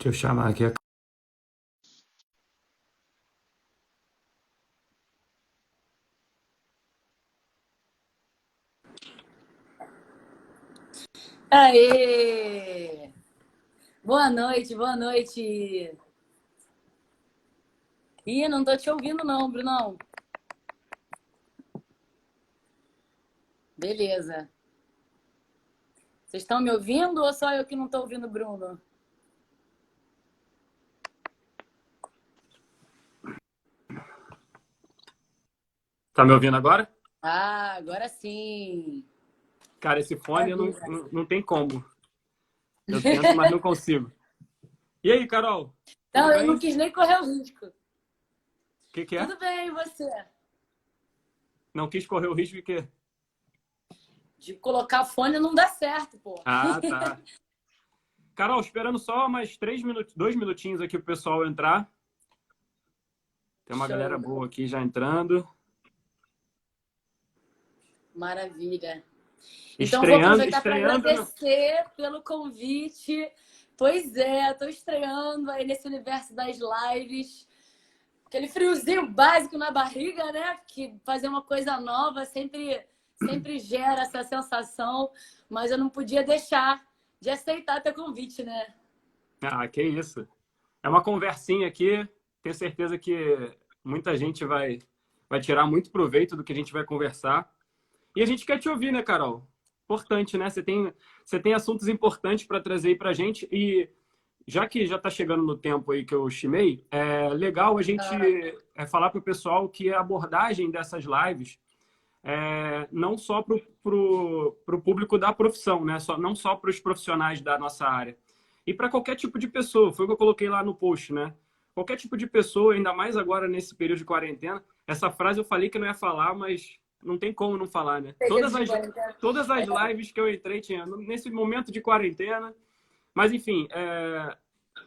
Deixa eu chamar aqui a... Aê! Boa noite, boa noite. Ih, não tô te ouvindo não, Brunão. Beleza. Vocês estão me ouvindo ou só eu que não tô ouvindo o Bruno? Tá me ouvindo agora? Ah, agora sim. Cara, esse fone Maravilha. não tem como. Eu tento, mas não consigo. E aí, Carol? Tudo Não, eu bem? não O quis nem correr o risco. que é? Tudo bem, e você? Não quis correr o risco de quê? De colocar fone não dá certo, pô. Ah, tá. Carol, esperando só mais 3 minutos, 2 minutinhos aqui pro pessoal entrar. Tem uma galera Show. boa aqui já entrando. Maravilha. Então, vou Estreando, aproveitar para estreando. agradecer pelo convite. Pois é, estou estreando aí nesse universo das lives. Aquele friozinho básico na barriga, né? Que fazer uma coisa nova sempre gera essa sensação. Mas eu não podia deixar de aceitar teu convite, né? Ah, que isso. É uma conversinha aqui. Tenho certeza que muita gente vai tirar muito proveito do que a gente vai conversar. E a gente quer te ouvir, né, Carol? Importante, né? Você tem assuntos importantes para trazer aí para a gente. E já que já está chegando no tempo aí que eu estimei, é legal a gente falar para o pessoal que a abordagem dessas lives não só para o público da profissão, né? Não só para os profissionais da nossa área. E para qualquer tipo de pessoa. Foi o que eu coloquei lá no post, né? Qualquer tipo de pessoa, ainda mais agora nesse período de quarentena. Essa frase eu falei que não ia falar, mas não tem como não falar, né? Todas as lives que eu entrei tinha nesse momento de quarentena. Mas, enfim,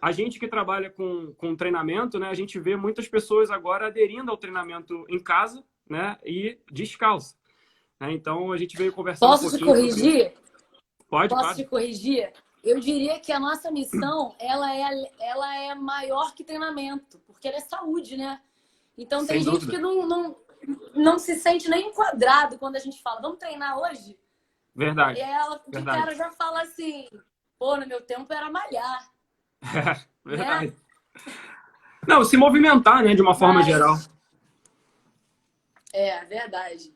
a gente que trabalha com treinamento, né? A gente vê muitas pessoas agora aderindo ao treinamento em casa, né? E descalço. Né? Então, a gente veio conversar um Posso te pouquinho sobre isso. corrigir? Pode, Posso claro. te corrigir? Eu diria que a nossa missão ela é maior que treinamento, porque ela é saúde, né? Então tem Sem gente dúvida. que não se sente nem enquadrado quando a gente fala, vamos treinar hoje? E Verdade. aí ela de Verdade. cara já fala assim, pô, no meu tempo era malhar, né? Verdade. Não, se movimentar, né? De uma forma geral. Mas é verdade.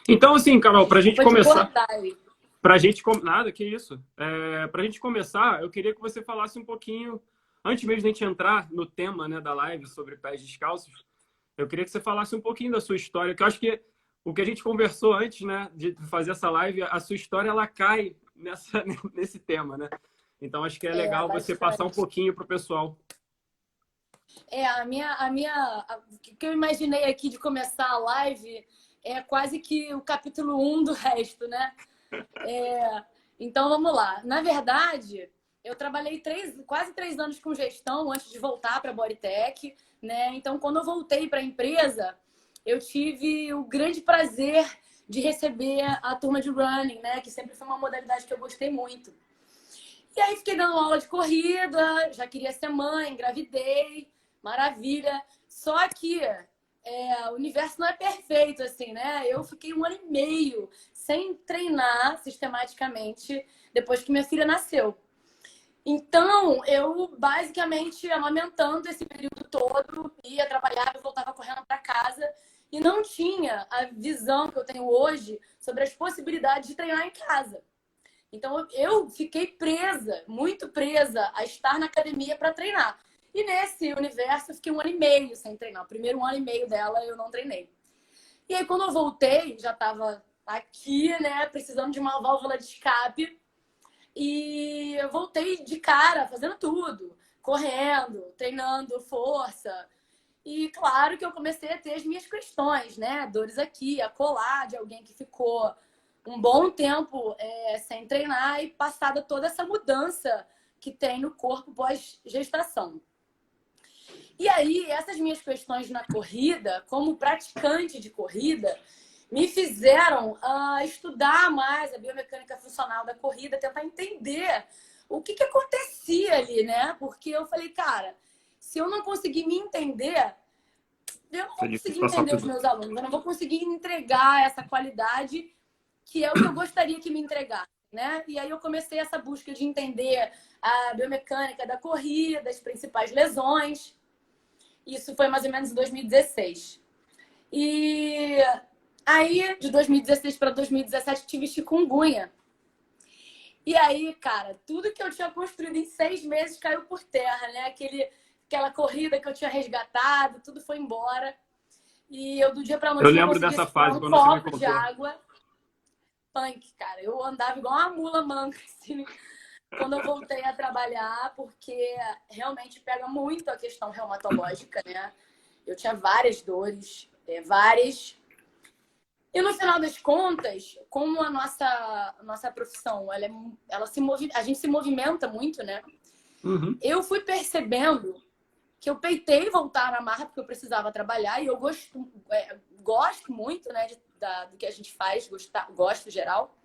Então, assim, Carol, para a gente Desculpa te começar, cortar aí. nada, que isso. Para a gente começar, eu queria que você falasse um pouquinho, antes mesmo de a gente entrar no tema, né, da live sobre pés descalços, eu queria que você falasse um pouquinho da sua história, que eu acho que o que a gente conversou antes, né, de fazer essa live, a sua história ela cai nesse tema, né? Então acho que é É, legal você passar um bastante. pouquinho para o pessoal. O que eu imaginei aqui de começar a live é quase que o capítulo 1 do resto, né? Então vamos lá. Na verdade, eu trabalhei quase 3 anos com gestão antes de voltar para a Bodytech, né? Então, quando eu voltei para a empresa, eu tive o grande prazer de receber a turma de running, né? Que sempre foi uma modalidade que eu gostei muito. E aí fiquei dando aula de corrida, já queria ser mãe, engravidei, maravilha. Só que o universo não é perfeito, assim, né? Eu fiquei 1 ano e meio sem treinar sistematicamente depois que minha filha nasceu. Então, eu basicamente amamentando esse período todo, ia trabalhar, eu voltava correndo para casa e não tinha a visão que eu tenho hoje sobre as possibilidades de treinar em casa. Então, eu fiquei presa, muito presa, a estar na academia para treinar. E nesse universo, eu fiquei 1 ano e meio sem treinar. O primeiro 1 ano e meio dela, eu não treinei. E aí, quando eu voltei, já estava aqui, né, precisando de uma válvula de escape. E eu voltei de cara, fazendo tudo. Correndo, treinando força. E claro que eu comecei a ter as minhas questões, né? Dores aqui, a colar de alguém que ficou um bom tempo sem treinar e passada toda essa mudança que tem no corpo pós-gestação. E aí, essas minhas questões na corrida, como praticante de corrida, me fizeram estudar mais a biomecânica funcional da corrida, tentar entender o que acontecia ali, né? Porque eu falei, cara, se eu não conseguir me entender, eu não Isso é vou difícil conseguir passar entender os tudo. meus alunos, eu não vou conseguir entregar essa qualidade que é o que eu gostaria que me entregasse, né? E aí eu comecei essa busca de entender a biomecânica da corrida, as principais lesões. Isso foi mais ou menos em 2016. E aí, de 2016 para 2017, tive chikungunya. E aí, cara, tudo que eu tinha construído em 6 meses caiu por terra, né? Aquela corrida que eu tinha resgatado, tudo foi embora. E eu, do dia para Eu noite, não lembro conseguia dessa segurar fase, um quando você me copo de contou. água. Punk, cara. Eu andava igual uma mula manca, assim, quando eu voltei a trabalhar, porque realmente pega muito a questão reumatológica, né? Eu tinha várias dores, várias. E no final das contas, como a nossa profissão, a gente se movimenta muito, né? Uhum. Eu fui percebendo que eu peitei voltar na marra porque eu precisava trabalhar e eu gosto muito, né, do que a gente faz, gosto geral.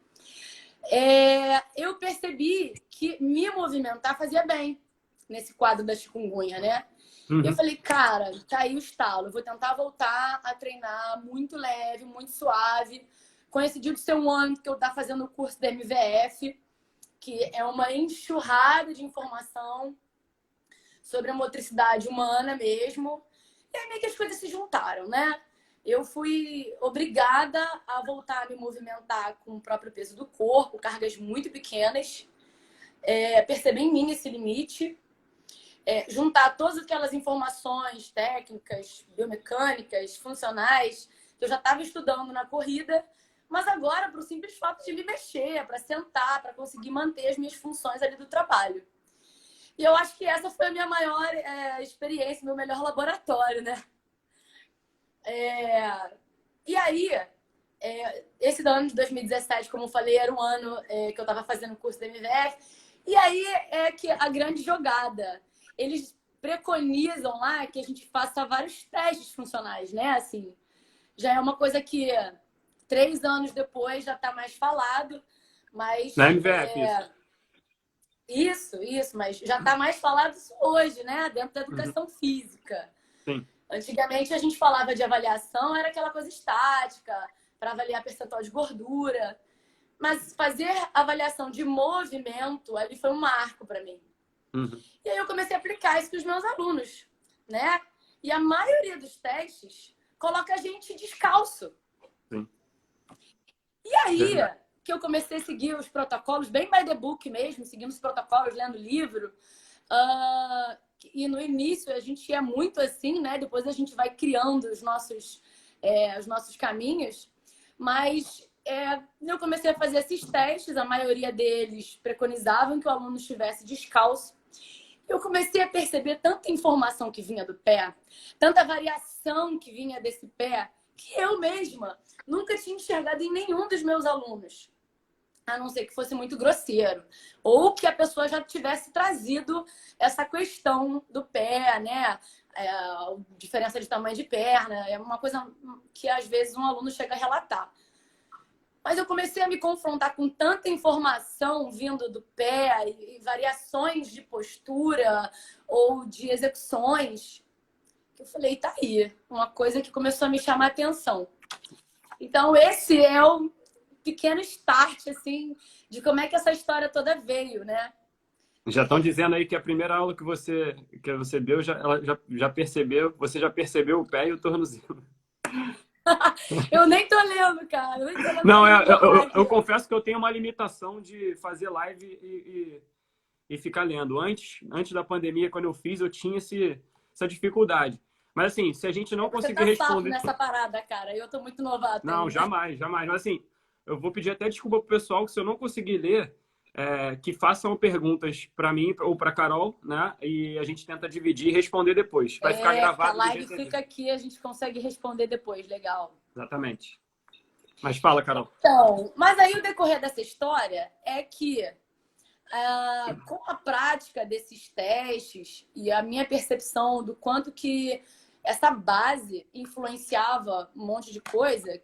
Eu percebi que me movimentar fazia bem nesse quadro da chikungunya, né? E eu Uhum. falei, cara, tá aí o estalo. Eu vou tentar voltar a treinar muito leve, muito suave. Coincidiu de ser um ano que eu tava fazendo o curso da MVF, que é uma enxurrada de informação sobre a motricidade humana mesmo. E aí meio que as coisas se juntaram, né? Eu fui obrigada a voltar a me movimentar com o próprio peso do corpo, cargas muito pequenas, perceber em mim esse limite, juntar todas aquelas informações técnicas, biomecânicas, funcionais, que eu já estava estudando na corrida, mas agora para o simples fato de me mexer, para sentar, para conseguir manter as minhas funções ali do trabalho. E eu acho que essa foi a minha maior experiência, meu melhor laboratório, né? E aí, esse ano de 2017, como eu falei, era um ano que eu estava fazendo o curso da MVF. E aí é que a grande jogada. Eles preconizam lá que a gente faça vários testes funcionais, né? Assim, já é uma coisa que 3 anos depois já está mais falado, Na mas MVF, isso. isso, mas já está mais falado isso hoje, né? Dentro da Uhum. educação física. Sim. Antigamente a gente falava de avaliação, era aquela coisa estática, para avaliar percentual de gordura. Mas fazer avaliação de movimento ali foi um marco para mim. Uhum. E aí eu comecei a aplicar isso com os meus alunos, né? E a maioria dos testes coloca a gente descalço. Sim. E aí Verdade. que eu comecei a seguir os protocolos, bem by the book mesmo, seguindo os protocolos, lendo livro. E no início a gente é muito assim, né? Depois a gente vai criando os nossos caminhos. Mas eu comecei a fazer esses testes, a maioria deles preconizavam que o aluno estivesse descalço. Eu comecei a perceber tanta informação que vinha do pé, tanta variação que vinha desse pé, que eu mesma nunca tinha enxergado em nenhum dos meus alunos. A não ser que fosse muito grosseiro. Ou que a pessoa já tivesse trazido essa questão do pé, né? A diferença de tamanho de perna. É uma coisa que às vezes um aluno chega a relatar. Mas eu comecei a me confrontar com tanta informação vindo do pé e variações de postura ou de execuções, que eu falei, tá aí, uma coisa que começou a me chamar a atenção. Então, esse é o pequeno start, assim, de como é que essa história toda veio, né? Já estão dizendo aí que a primeira aula que você deu, já percebeu, você já percebeu o pé e o tornozelo. Eu nem tô lendo, cara. Eu nem tô lendo Não, pra não borrar eu aqui. confesso que eu tenho uma limitação de fazer live e ficar lendo. Antes da pandemia, quando eu fiz, eu tinha essa dificuldade. Mas assim, se a gente não Você conseguir tá safo responder... nessa parada, cara. Eu tô muito novata Não, ainda. jamais, jamais. Mas assim, eu vou pedir até desculpa pro pessoal que se eu não conseguir ler, que façam perguntas para mim ou para Carol, né? E a gente tenta dividir e responder depois. Vai ficar A gravado do live jeito que a fica gente... aqui, a gente consegue responder depois. Legal. Exatamente. Mas fala, Carol. Então, mas aí o decorrer dessa história é que com a prática desses testes e a minha percepção do quanto que essa base influenciava um monte de coisa,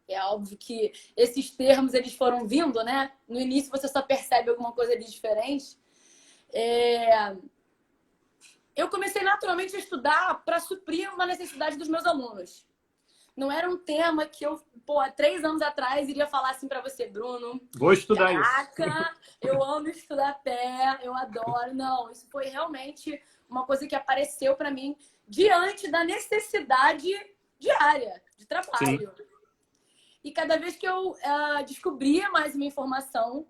é óbvio que esses termos eles foram vindo, né? No início você só percebe alguma coisa de diferente, É, eu comecei naturalmente a estudar para suprir uma necessidade dos meus alunos. Não era um tema que eu, há 3 anos atrás, iria falar assim para você, Bruno. Vou estudar isso. Caraca, eu amo estudar pé, eu adoro. Não, isso foi realmente uma coisa que apareceu para mim diante da necessidade diária de trabalho. Sim. E cada vez que eu descobria mais uma informação,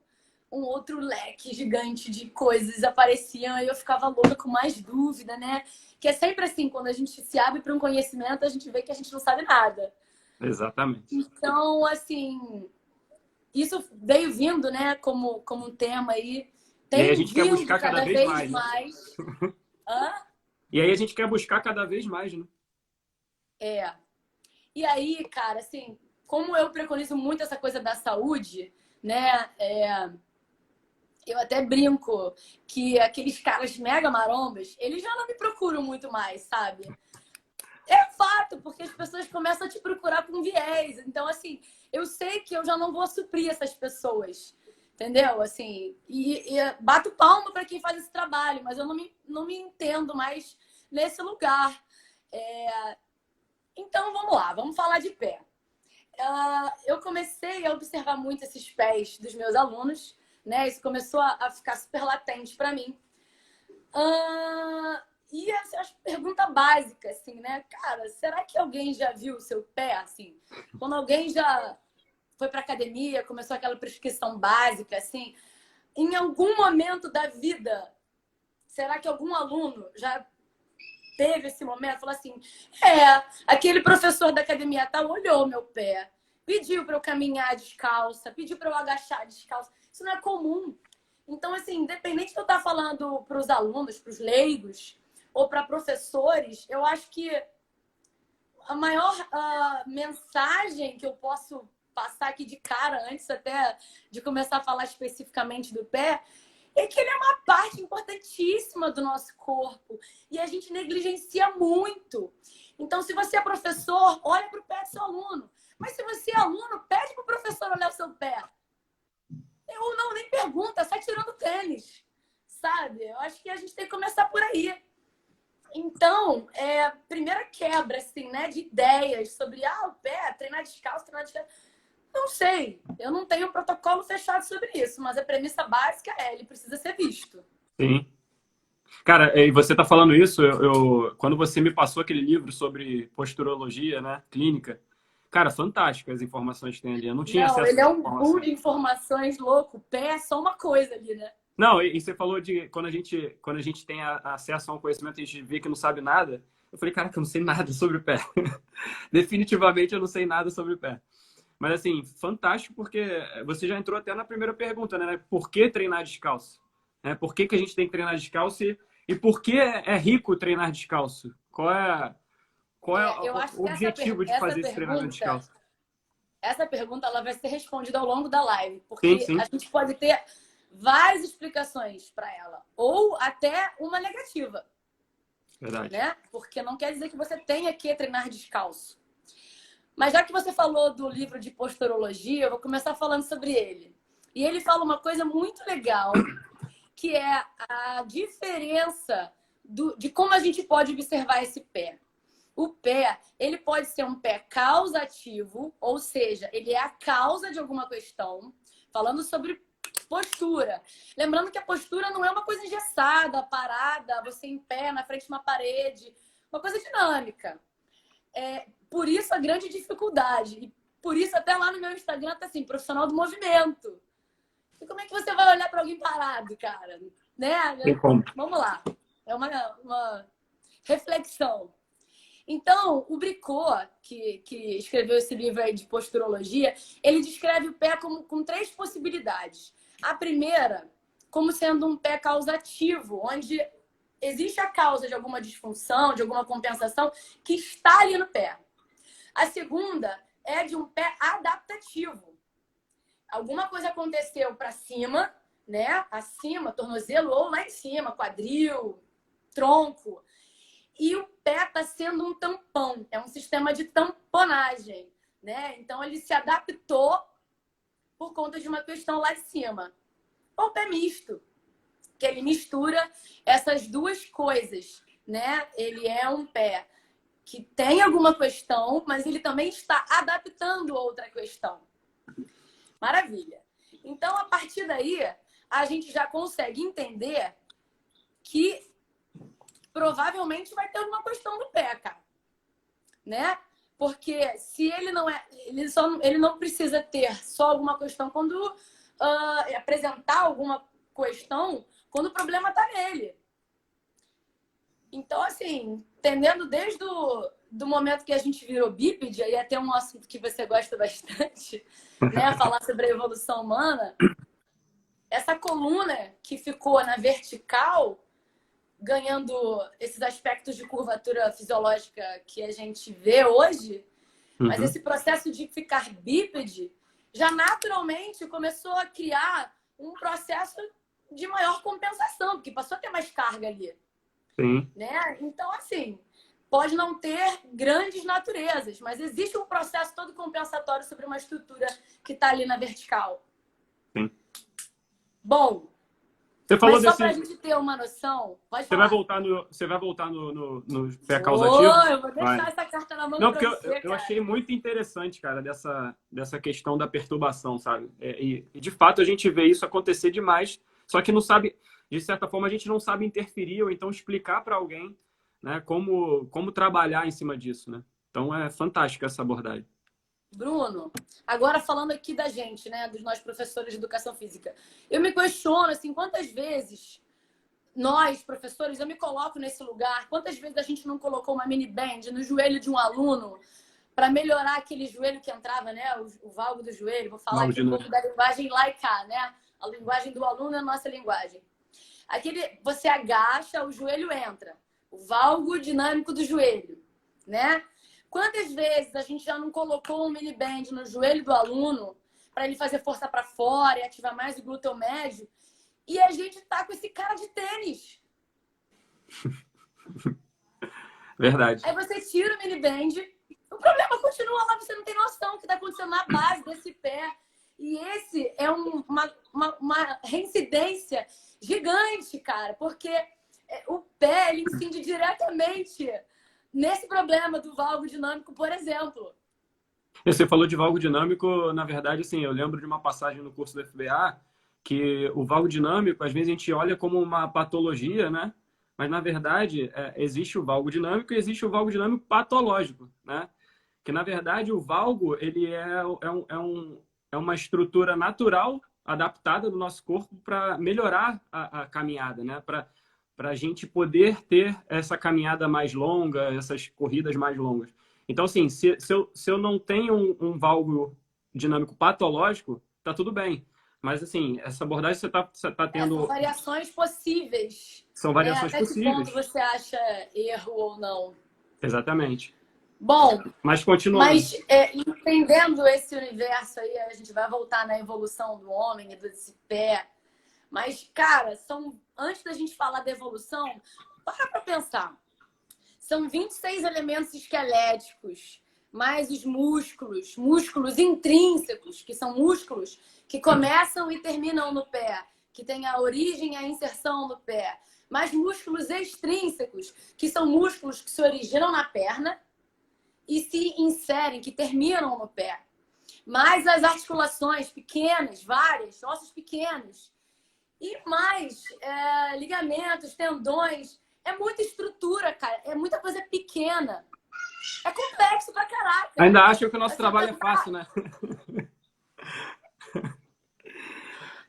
um outro leque gigante de coisas apareciam e eu ficava louca com mais dúvida, né? Que é sempre assim, quando a gente se abre para um conhecimento, a gente vê que a gente não sabe nada. Exatamente. Então, assim, isso veio vindo, né, como um tema aí. Tem e aí a gente quer buscar cada vez mais. Né? Hã? E aí a gente quer buscar cada vez mais, né? É. E aí, cara, assim, como eu preconizo muito essa coisa da saúde, né? Eu até brinco que aqueles caras mega marombas, eles já não me procuram muito mais, sabe? É fato, porque as pessoas começam a te procurar com viés. Então, assim, eu sei que eu já não vou suprir essas pessoas, entendeu? Assim, e bato palma para quem faz esse trabalho, mas eu não me entendo mais nesse lugar. Então, vamos lá, vamos falar de pé. Eu comecei a observar muito esses pés dos meus alunos, né? Isso começou a ficar super latente para mim. E essa pergunta básica, assim, né? Cara, será que alguém já viu o seu pé, assim? Quando alguém já foi para academia, começou aquela prescrição básica, assim, em algum momento da vida, será que algum aluno já teve esse momento? Falou assim, aquele professor da academia tal olhou meu pé, pediu para eu caminhar descalça, pediu para eu agachar descalça. Isso não é comum. Então, assim, independente de eu estar falando para os alunos, para os leigos ou para professores, eu acho que a maior mensagem que eu posso passar aqui de cara, antes até de começar a falar especificamente do pé, é que ele é uma parte importantíssima do nosso corpo e a gente negligencia muito. Então, se você é professor, olha para o pé do seu aluno. Mas se você é aluno, pede para o professor olhar o seu pé. Ou não, nem pergunta, sai tirando tênis, sabe? Eu acho que a gente tem que começar por aí. Então, primeira quebra, assim, né, de ideias sobre, o pé, treinar descalço. Não sei, eu não tenho um protocolo fechado sobre isso, mas a premissa básica ele precisa ser visto. Sim. Cara, e você tá falando isso, quando você me passou aquele livro sobre posturologia, né, clínica, cara, fantástico as informações que tem ali. Eu não tinha acesso. Ele é um pool de informações louco. O pé é só uma coisa ali, né? Não, e você falou de quando a gente tem acesso a um conhecimento e a gente vê que não sabe nada. Eu falei, caraca, eu não sei nada sobre o pé. Definitivamente eu não sei nada sobre o pé. Mas, assim, fantástico porque você já entrou até na primeira pergunta, né? Por que treinar descalço? Por que a gente tem que treinar descalço e por que é rico treinar descalço? Qual é o objetivo de fazer esse treinamento descalço? Essa pergunta ela vai ser respondida ao longo da live, porque sim. A gente pode ter várias explicações para ela, ou até uma negativa. Verdade. Né? Porque não quer dizer que você tenha que treinar descalço. Mas já que você falou do livro de posturologia, eu vou começar falando sobre ele. E ele fala uma coisa muito legal, que é a diferença de como a gente pode observar esse pé. O pé, ele pode ser um pé causativo, ou seja, ele é a causa de alguma questão, falando sobre postura. Lembrando que a postura não é uma coisa engessada, parada, você em pé na frente de uma parede, uma coisa dinâmica. Por isso a grande dificuldade. E por isso até lá no meu Instagram tá assim, profissional do movimento. E como é que você vai olhar para alguém parado, cara? Né? Vamos lá. É uma reflexão. Então, o Bricot, que escreveu esse livro aí de posturologia, ele descreve o pé com 3 possibilidades. A primeira, como sendo um pé causativo, onde existe a causa de alguma disfunção, de alguma compensação que está ali no pé. A segunda é de um pé adaptativo. Alguma coisa aconteceu para cima, né? Acima, tornozelo, ou lá em cima, quadril, tronco. E o pé está sendo um tampão, é um sistema de tamponagem, né? Então, ele se adaptou por conta de uma questão lá de cima. Ou pé misto. que ele mistura essas duas coisas, né? Ele é um pé que tem alguma questão, mas ele também está adaptando outra questão. Maravilha. Então, a partir daí, a gente já consegue entender que provavelmente vai ter alguma questão do pé, cara. Né? Porque se ele não é... Ele não precisa ter só alguma questão quando... apresentar alguma questão quando o problema está nele. Então, assim, entendendo desde do momento que a gente virou bípede, e até um assunto que você gosta bastante, né? Falar sobre a evolução humana, essa coluna que ficou na vertical, ganhando esses aspectos de curvatura fisiológica que a gente vê hoje, mas esse processo de ficar bípede já naturalmente começou a criar um processo de maior compensação, porque passou a ter mais carga ali. Sim. Né? Então, assim, pode não ter grandes naturezas, mas existe um processo todo compensatório sobre uma estrutura que está ali na vertical. Sim. Bom, você falou mas só desse... para a gente ter uma noção, pode você falar. Você vai voltar no pé causativo? Eu vou deixar essa carta na mão. Não, porque você, eu achei muito interessante, cara, dessa questão da perturbação, sabe? E de fato a gente vê isso acontecer demais, só que não sabe, de certa forma, a gente não sabe interferir ou então explicar para alguém, né, como trabalhar em cima disso, né? Então é fantástica essa abordagem. Bruno, agora falando aqui da gente, né, dos nós professores de educação física, eu me questiono, assim, quantas vezes nós, professores, eu me coloco nesse lugar, quantas vezes a gente não colocou uma mini band no joelho de um aluno para melhorar aquele joelho que entrava, né, o valgo do joelho, vou falar aqui um pouco da linguagem laica, né, a linguagem do aluno é a nossa linguagem. Você agacha, o joelho entra, o valgo dinâmico do joelho, né? Quantas vezes a gente já não colocou um mini band no joelho do aluno para ele fazer força para fora e ativar mais o glúteo médio e a gente tá com esse cara de tênis. Verdade. Aí você tira o mini band, o problema continua lá, você não tem noção do que está acontecendo na base desse pé. E esse é uma reincidência gigante, cara, porque o pé ele incide diretamente nesse problema do valgo dinâmico, por exemplo. Você falou de valgo dinâmico, na verdade, assim, eu lembro de uma passagem no curso do FBA que o valgo dinâmico, às vezes a gente olha como uma patologia, né? Mas, na verdade, existe o valgo dinâmico e existe o valgo dinâmico patológico, né? Que, na verdade, o valgo, ele é uma estrutura natural adaptada do nosso corpo para melhorar a caminhada, né? Para a gente poder ter essa caminhada mais longa, essas corridas mais longas. Então, assim, se eu não tenho um valgo dinâmico patológico, tá tudo bem. Mas, assim, essa abordagem você tá tendo... São variações possíveis. São variações até possíveis. Que ponto você acha erro ou não? Exatamente. Bom, mas continuando. Mas entendendo esse universo aí, a gente vai voltar na evolução do homem e desse pé. Mas, cara, antes da gente falar da evolução, para pensar. São 26 elementos esqueléticos, mais os músculos intrínsecos, que são músculos que começam e terminam no pé, que têm a origem e a inserção no pé. Mais músculos extrínsecos, que são músculos que se originam na perna e se inserem, que terminam no pé. Mais as articulações pequenas, várias, ossos pequenos. E mais ligamentos, tendões. É muita estrutura, cara. É muita coisa pequena. É complexo pra caraca. Ainda acho que o nosso trabalho é fácil, né?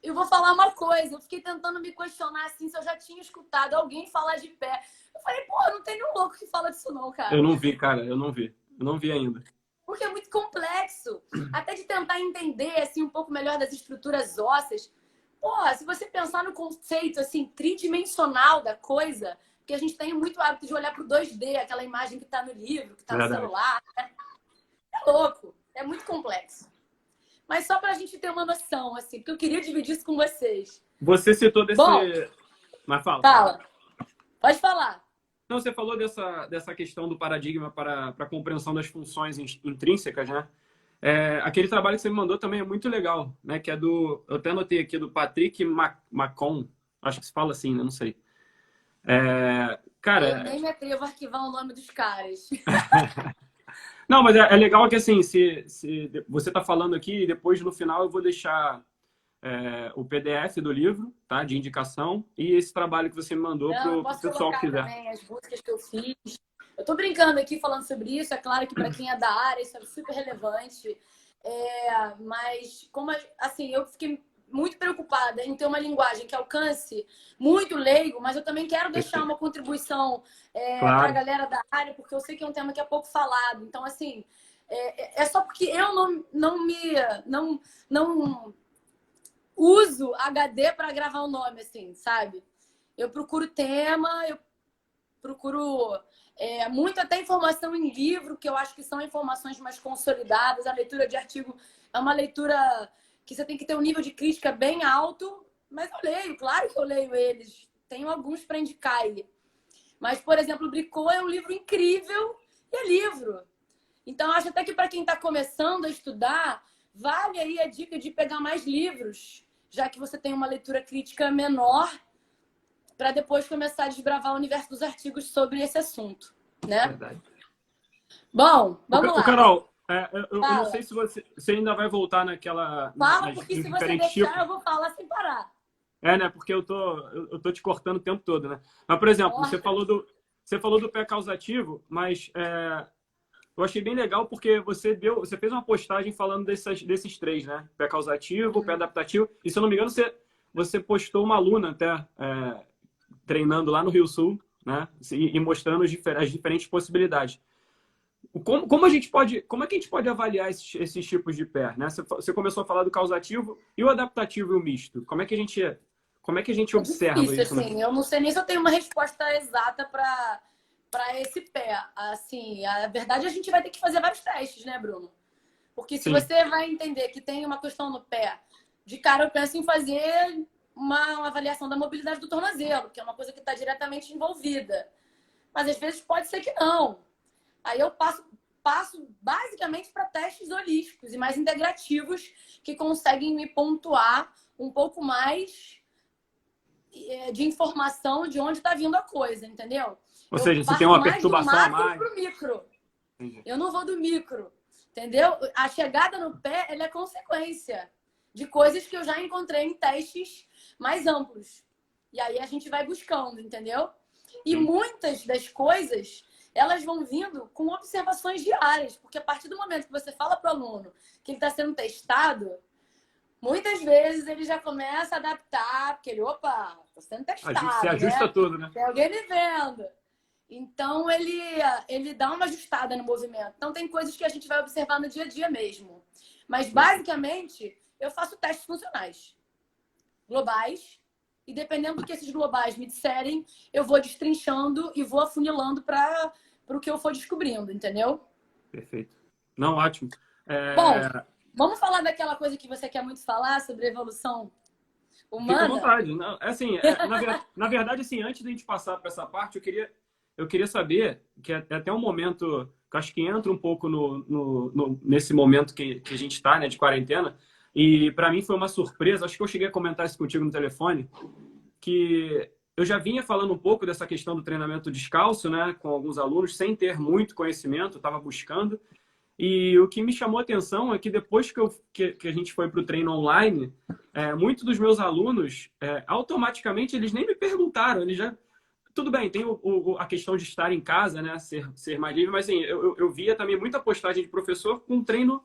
Eu vou falar uma coisa. Eu fiquei tentando me questionar assim se eu já tinha escutado alguém falar de pé. Eu falei, pô, não tem nenhum louco que fala disso não, cara. Eu não vi, cara. Eu não vi. Eu não vi ainda. Porque é muito complexo. Até de tentar entender assim, um pouco melhor das estruturas ósseas. Pô, se você pensar no conceito assim, tridimensional da coisa, porque a gente tem muito hábito de olhar pro 2D, aquela imagem que tá no livro, que tá no celular. Né? É louco. É muito complexo. Mas só pra gente ter uma noção, assim, porque eu queria dividir isso com vocês. Você citou desse... Bom, mas fala. Fala. Pode falar. Não, você falou dessa questão do paradigma para a compreensão das funções intrínsecas, né? Aquele trabalho que você me mandou também é muito legal, né? Que é eu até anotei aqui, do Patrick Macon, Acho que se fala assim, né? Não sei. Cara... Eu nem me atrevo a arquivar o nome dos caras. Não, mas é legal que, assim, se você está falando aqui, e depois, no final, eu vou deixar o PDF do livro, tá? De indicação, e esse trabalho que você me mandou para Eu o posso pessoal que colocar quiser. também as músicas que eu fiz. Eu tô brincando aqui falando sobre isso. É claro que para quem é da área isso é super relevante. Mas, como assim, eu fiquei muito preocupada em ter uma linguagem que alcance muito leigo, mas eu também quero deixar uma contribuição para a Claro. galera da área, porque eu sei que é um tema que é pouco falado. Então, assim, é só porque eu não uso HD para gravar o nome, assim, sabe? Eu procuro tema, eu procuro muito até informação em livro, que eu acho que são informações mais consolidadas. A leitura de artigo é uma leitura que você tem que ter um nível de crítica bem alto, mas eu leio, claro que eu leio eles. Tenho alguns para indicar aí. Mas, por exemplo, o Bricô é um livro incrível e é livro. Então, acho até que para quem está começando a estudar, vale aí a dica de pegar mais livros, já que você tem uma leitura crítica menor, para depois começar a desbravar o universo dos artigos sobre esse assunto, né? Verdade. Bom, vamos lá. Carol, eu não sei se você ainda vai voltar naquela... Fala, porque se você deixar, tipos. eu vou falar sem parar. Né? Porque eu tô te cortando o tempo todo, né? Mas, por exemplo, você falou do pé causativo, mas eu achei bem legal porque você fez uma postagem falando desses três, né? Pé causativo, pé adaptativo. E, se eu não me engano, você postou uma aluna até treinando lá no Rio Sul, né? E mostrando as diferentes possibilidades. Como é que a gente pode avaliar esses tipos de pé, né? Você começou a falar do causativo e o adaptativo e o misto. Como é que a gente observa difícil, isso? Assim, eu não sei nem se eu tenho uma resposta exata para esse pé. Assim, a verdade, a gente vai ter que fazer vários testes, né, Bruno? Porque se você vai entender que tem uma questão no pé, de cara eu penso em fazer uma avaliação da mobilidade do tornozelo, que é uma coisa que está diretamente envolvida. Mas às vezes pode ser que não. Aí eu passo basicamente para testes holísticos e mais integrativos que conseguem me pontuar um pouco mais de informação de onde está vindo a coisa, entendeu? Ou seja, você tem uma perturbação a mais. Pro micro. Entendi. Eu não vou do micro, entendeu? A chegada no pé, ela é consequência de coisas que eu já encontrei em testes mais amplos. E aí a gente vai buscando, entendeu? E muitas das coisas, elas vão vindo com observações diárias, porque a partir do momento que você fala para o aluno que ele está sendo testado, muitas vezes ele já começa a adaptar, porque ele, opa, estou sendo testado. Se ajusta, né? Tudo, né? Tem alguém me vendo. Então, ele dá uma ajustada no movimento. Então, tem coisas que a gente vai observar no dia a dia mesmo. Mas, basicamente, eu faço testes funcionais. Globais. E, dependendo do que esses globais me disserem, eu vou destrinchando e vou afunilando para o que eu for descobrindo, entendeu? Perfeito. Não, ótimo. Bom, vamos falar daquela coisa que você quer muito falar sobre evolução humana? Fica à vontade. Não, assim, na verdade, assim, antes de a gente passar para essa parte, eu queria saber, que é até um momento que eu acho que entra um pouco nesse momento que a gente está, né, de quarentena, e para mim foi uma surpresa, acho que eu cheguei a comentar isso contigo no telefone, que eu já vinha falando um pouco dessa questão do treinamento descalço, né, com alguns alunos, sem ter muito conhecimento, estava buscando. E o que me chamou a atenção é que depois que a gente foi para o treino online, muitos dos meus alunos, automaticamente, eles nem me perguntaram, eles já... Tudo bem, tem a questão de estar em casa, né, ser mais livre, mas assim, eu via também muita postagem de professor com treino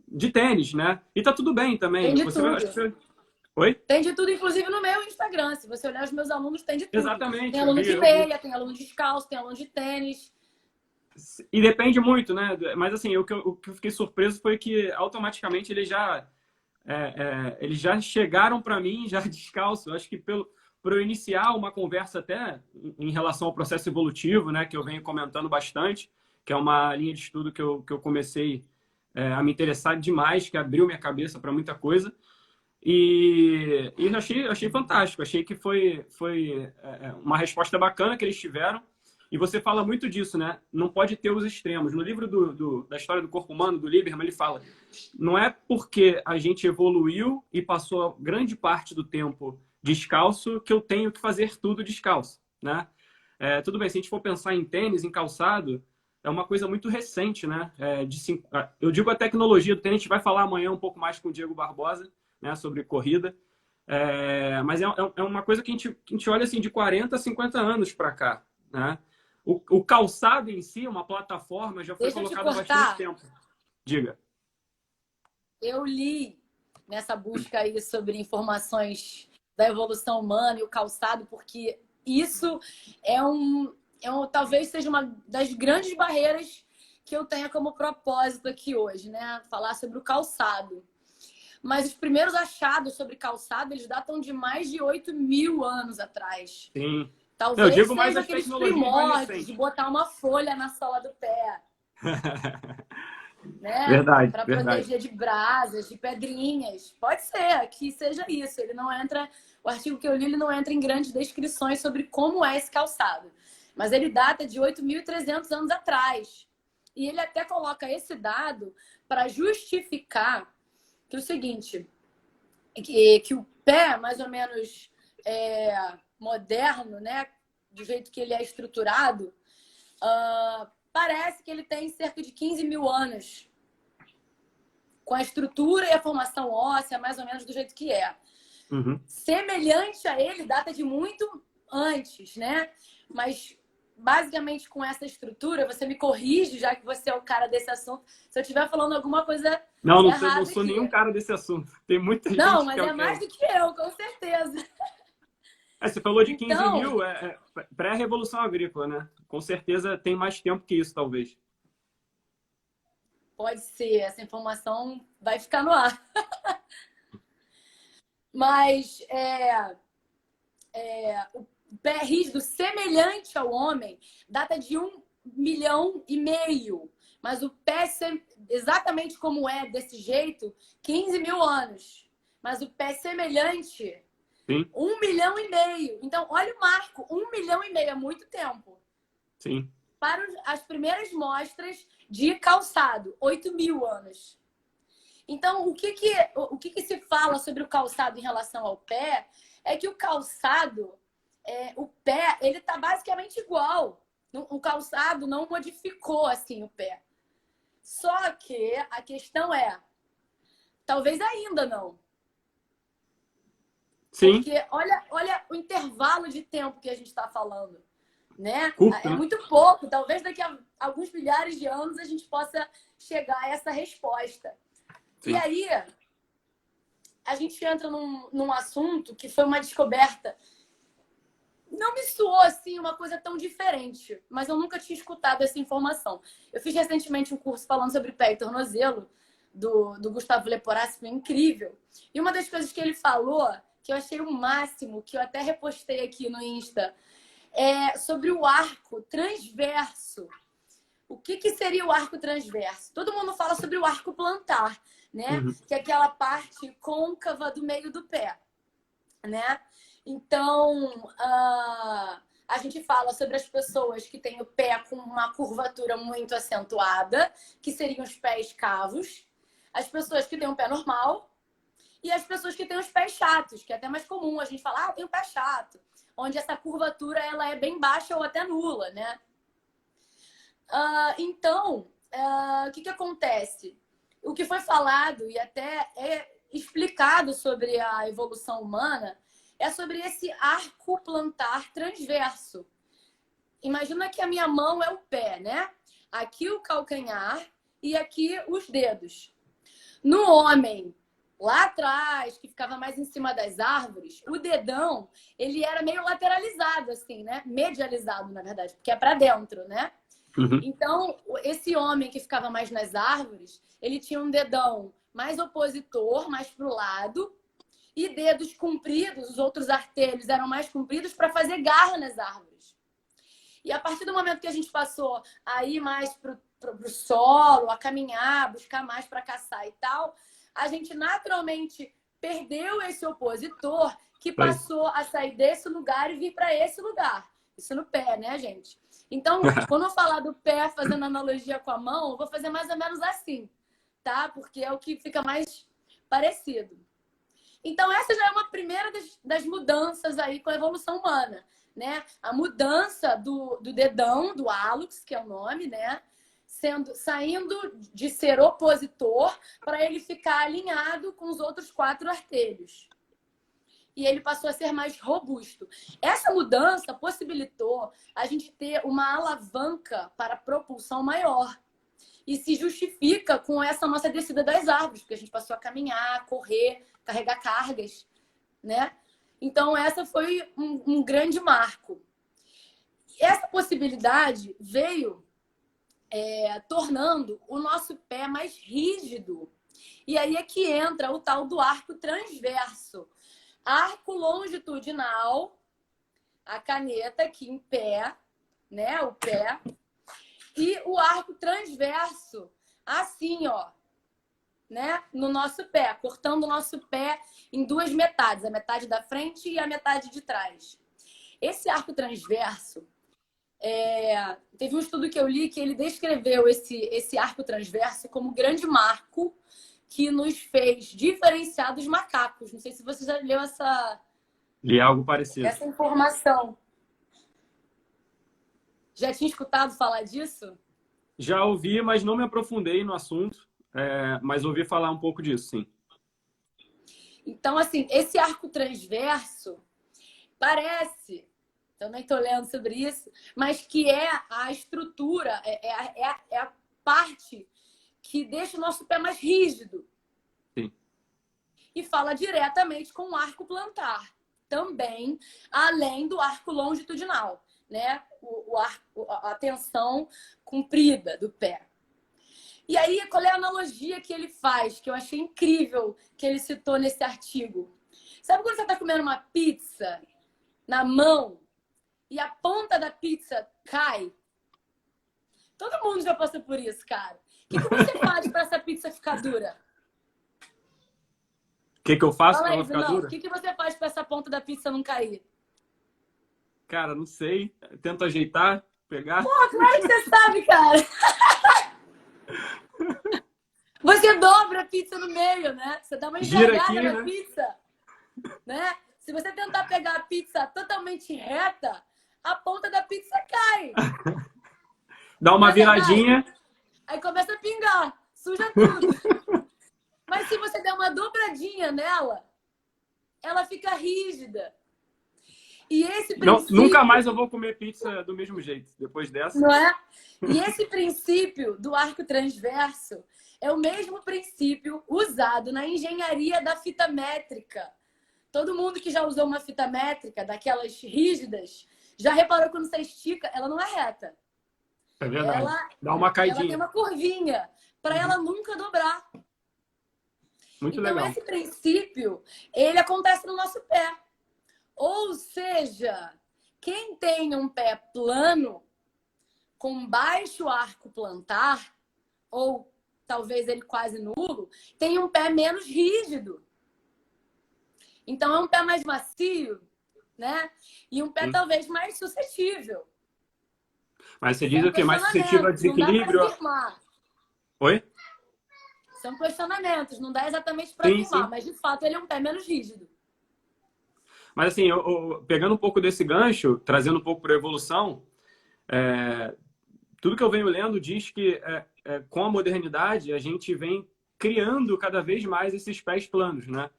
de tênis, né? E tá tudo bem também. Tem de tudo. Oi? Tem de tudo, inclusive no meu Instagram. Se você olhar os meus alunos, tem de tudo. Exatamente. Tem aluno de meia, tem aluno descalço, tem aluno de tênis. E depende muito, né? Mas assim, o que eu fiquei surpreso foi que automaticamente eles já chegaram para mim já descalço. Eu acho que por eu iniciar uma conversa até em relação ao processo evolutivo, né, que eu venho comentando bastante, que é uma linha de estudo que eu comecei a me interessar demais, que abriu minha cabeça para muita coisa. E eu achei fantástico. Achei que foi uma resposta bacana que eles tiveram. E você fala muito disso, né? Não pode ter os extremos. No livro da História do Corpo Humano, do Lieberman, ele fala: não é porque a gente evoluiu e passou grande parte do tempo descalço que eu tenho que fazer tudo descalço, né? Tudo bem, se a gente for pensar em tênis, em calçado, é uma coisa muito recente, né? Eu digo a tecnologia do tênis, a gente vai falar amanhã um pouco mais com o Diego Barbosa, né, sobre corrida. Mas é uma coisa que a gente olha assim de 40 a 50 anos para cá, né? O calçado em si, uma plataforma, já foi Deixa eu te colocado há bastante cortar. tempo. Diga. Eu li nessa busca aí sobre informações da evolução humana e o calçado, porque isso talvez seja uma das grandes barreiras que eu tenha como propósito aqui hoje, né? Falar sobre o calçado. Mas os primeiros achados sobre calçado, eles datam de mais de 8.000 anos atrás. Sim. Não, eu Talvez digo mais seja as aqueles tecnologias mais primórdios de recentes. botar uma folha na sola do pé, né? Verdade, Para verdade. proteger de brasas, de pedrinhas. Pode ser que seja isso. Ele não entra, o artigo que eu li, ele não entra em grandes descrições sobre como é esse calçado. Mas ele data de 8.300 anos atrás. E ele até coloca esse dado para justificar que é o seguinte, que o pé, mais ou menos moderno, né, do jeito que ele é estruturado, parece que ele tem cerca de 15.000 anos, com a estrutura e a formação óssea, mais ou menos do jeito que é. Uhum. Semelhante a ele, data de muito antes, né? Mas basicamente com essa estrutura, você me corrige, já que você é o cara desse assunto, se eu estiver falando alguma coisa Não errada sou aqui. nenhum cara desse assunto. Tem muita Não, gente que mas é é o que mais é. do que eu, com certeza. Você falou de 15 Então, mil, pré-revolução agrícola, né? Com certeza tem mais tempo que isso, talvez. pode ser, essa informação vai ficar no ar. Mas o pé rígido semelhante ao homem data de 1,5 milhão. Mas o pé, exatamente como é desse jeito, 15.000 anos. Mas o pé semelhante, Sim, 1,5 milhão. Então, olha o marco, 1,5 milhão é muito tempo. sim. Para as primeiras mostras de calçado, 8.000 anos. Então, o que se fala sobre o calçado em relação ao pé é que o calçado, o pé, ele está basicamente igual. O calçado não modificou assim o pé. Só que a questão talvez ainda não. Sim, Porque olha o intervalo de tempo que a gente está falando. Né? curto, É né? muito pouco. Talvez daqui a alguns milhares de anos a gente possa chegar a essa resposta. E Sim. aí, a gente entra num assunto que foi uma descoberta. Não me soou assim uma coisa tão diferente, mas eu nunca tinha escutado essa informação. Eu fiz recentemente um curso falando sobre pé e tornozelo, do Gustavo Leporassi, foi incrível. E uma das coisas que ele falou, que eu achei o máximo, que eu até repostei aqui no Insta, é sobre o arco transverso. O que seria o arco transverso? Todo mundo fala sobre o arco plantar, né? Uhum. Que é aquela parte côncava do meio do pé, né? Então, a gente fala sobre as pessoas que têm o pé com uma curvatura muito acentuada, que seriam os pés cavos, as pessoas que têm um pé normal e as pessoas que têm os pés chatos, que é até mais comum a gente falar, eu tenho pé chato, onde essa curvatura ela é bem baixa ou até nula, né? Então, o que acontece? O que foi falado e até é explicado sobre a evolução humana é sobre esse arco plantar transverso. Imagina que a minha mão é o pé, né? Aqui o calcanhar e aqui os dedos. No homem, lá atrás, que ficava mais em cima das árvores, o dedão, ele era meio lateralizado, assim, né? Medializado, na verdade, porque é para dentro, né? Uhum. Então, esse homem que ficava mais nas árvores, ele tinha um dedão mais opositor, mais para o lado, e dedos compridos, os outros artelhos eram mais compridos para fazer garra nas árvores. E a partir do momento que a gente passou a ir mais para o solo, a caminhar, buscar mais para caçar e tal, a gente naturalmente perdeu esse opositor que passou a sair desse lugar e vir para esse lugar. Isso no pé, né, gente? Então, quando eu falar do pé fazendo analogia com a mão, eu vou fazer mais ou menos assim, tá? Porque é o que fica mais parecido. Então, essa já é uma primeira das mudanças aí com a evolução humana, né? A mudança do dedão, do hálux, que é o nome, né? Saindo de ser opositor para ele ficar alinhado com os outros 4 artelhos. E ele passou a ser mais robusto. Essa mudança possibilitou a gente ter uma alavanca para propulsão maior. E se justifica com essa nossa descida das árvores, porque a gente passou a caminhar, correr, carregar cargas, né? Então, essa foi um grande marco. Essa possibilidade veio tornando o nosso pé mais rígido. E aí é que entra o tal do arco transverso. Arco longitudinal, a caneta aqui em pé, né? O pé. E o arco transverso, assim, ó, né? No nosso pé, cortando o nosso pé em 2 metades, a metade da frente e a metade de trás. Esse arco transverso, teve um estudo que eu li que ele descreveu esse arco transverso como grande marco que nos fez diferenciar dos macacos. Não sei se você já leu Li algo parecido. essa informação. Já tinha escutado falar disso? Já ouvi, mas não me aprofundei no assunto. Mas ouvi falar um pouco disso, sim. Então, assim, esse arco transverso parece, também estou lendo sobre isso, mas que é a estrutura, é a parte que deixa o nosso pé mais rígido. Sim. E fala diretamente com o arco plantar, também, além do arco longitudinal, né? A tensão comprida do pé. E aí, qual é a analogia que ele faz, que eu achei incrível que ele citou nesse artigo? Sabe quando você está comendo uma pizza na mão e a ponta da pizza cai? Todo mundo já passou por isso, cara. O que você faz para essa pizza ficar dura? O que eu faço para Fala aí, ela ficar Vinão, dura? o que você faz para essa ponta da pizza não cair? Cara, não sei. Tento ajeitar, pegar. Pô, claro que você sabe, cara. Você dobra a pizza no meio, né? Você dá uma Gira envergada aqui, na né? pizza, né? Se você tentar pegar a pizza totalmente reta, a ponta da pizza cai. Dá uma viradinha. Aí começa a pingar, suja tudo. Mas se você der uma dobradinha nela, ela fica rígida. E esse princípio... Nunca mais eu vou comer pizza do mesmo jeito, depois dessa. Não é? E esse princípio do arco transverso é o mesmo princípio usado na engenharia da fita métrica. Todo mundo que já usou uma fita métrica, daquelas rígidas, já reparou quando você estica, ela não é reta. É verdade. Dá uma caidinha. Ela tem uma curvinha, para ela nunca dobrar. Muito então, legal. esse princípio, ele acontece no nosso pé. Ou seja, quem tem um pé plano, com baixo arco plantar, ou talvez ele quase nulo, tem um pé menos rígido. Então, é um pé mais macio, né? E um pé talvez mais suscetível. Mas você diz o quê? Mais suscetível a desequilíbrio? Não dá pra afirmar. Oi? São questionamentos, não dá exatamente para afirmar, sim. mas de fato ele é um pé menos rígido. Mas assim, pegando um pouco desse gancho, trazendo um pouco para a evolução, tudo que eu venho lendo diz que com a modernidade a gente vem criando cada vez mais esses pés planos, né?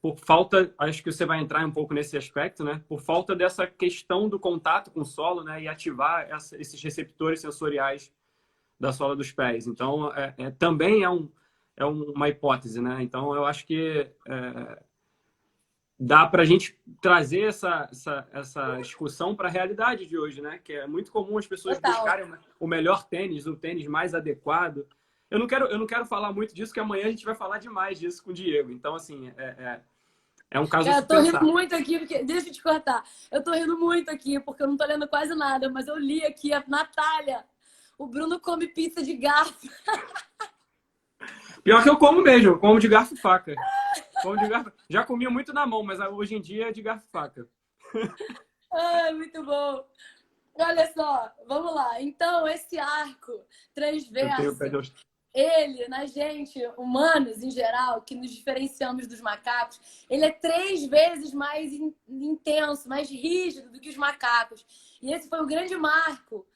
Por falta, acho que você vai entrar um pouco nesse aspecto, né? Por falta dessa questão do contato com o solo, né? E ativar esses receptores sensoriais da sola dos pés. Então, também é uma hipótese, né? Então, eu acho que dá para a gente trazer essa discussão para a realidade de hoje, né? Que é muito comum as pessoas buscarem o melhor tênis, o tênis mais adequado. Eu não quero falar muito disso, que amanhã a gente vai falar demais disso com o Diego. Então, assim, é um caso a se eu tô pensar. rindo muito aqui, porque... deixa eu te cortar. Eu tô rindo muito aqui, porque eu não tô lendo quase nada, mas eu li aqui a Natália. O Bruno come pizza de garfo. Pior que eu como mesmo, eu como de garfo e faca. Já comia muito na mão, mas hoje em dia é de garfo e faca. Ai, muito bom. Olha só, vamos lá. Então, esse arco transverso, ele, na gente, humanos em geral, que nos diferenciamos dos macacos, ele é 3 vezes mais intenso, mais rígido do que os macacos. E esse foi o grande marco,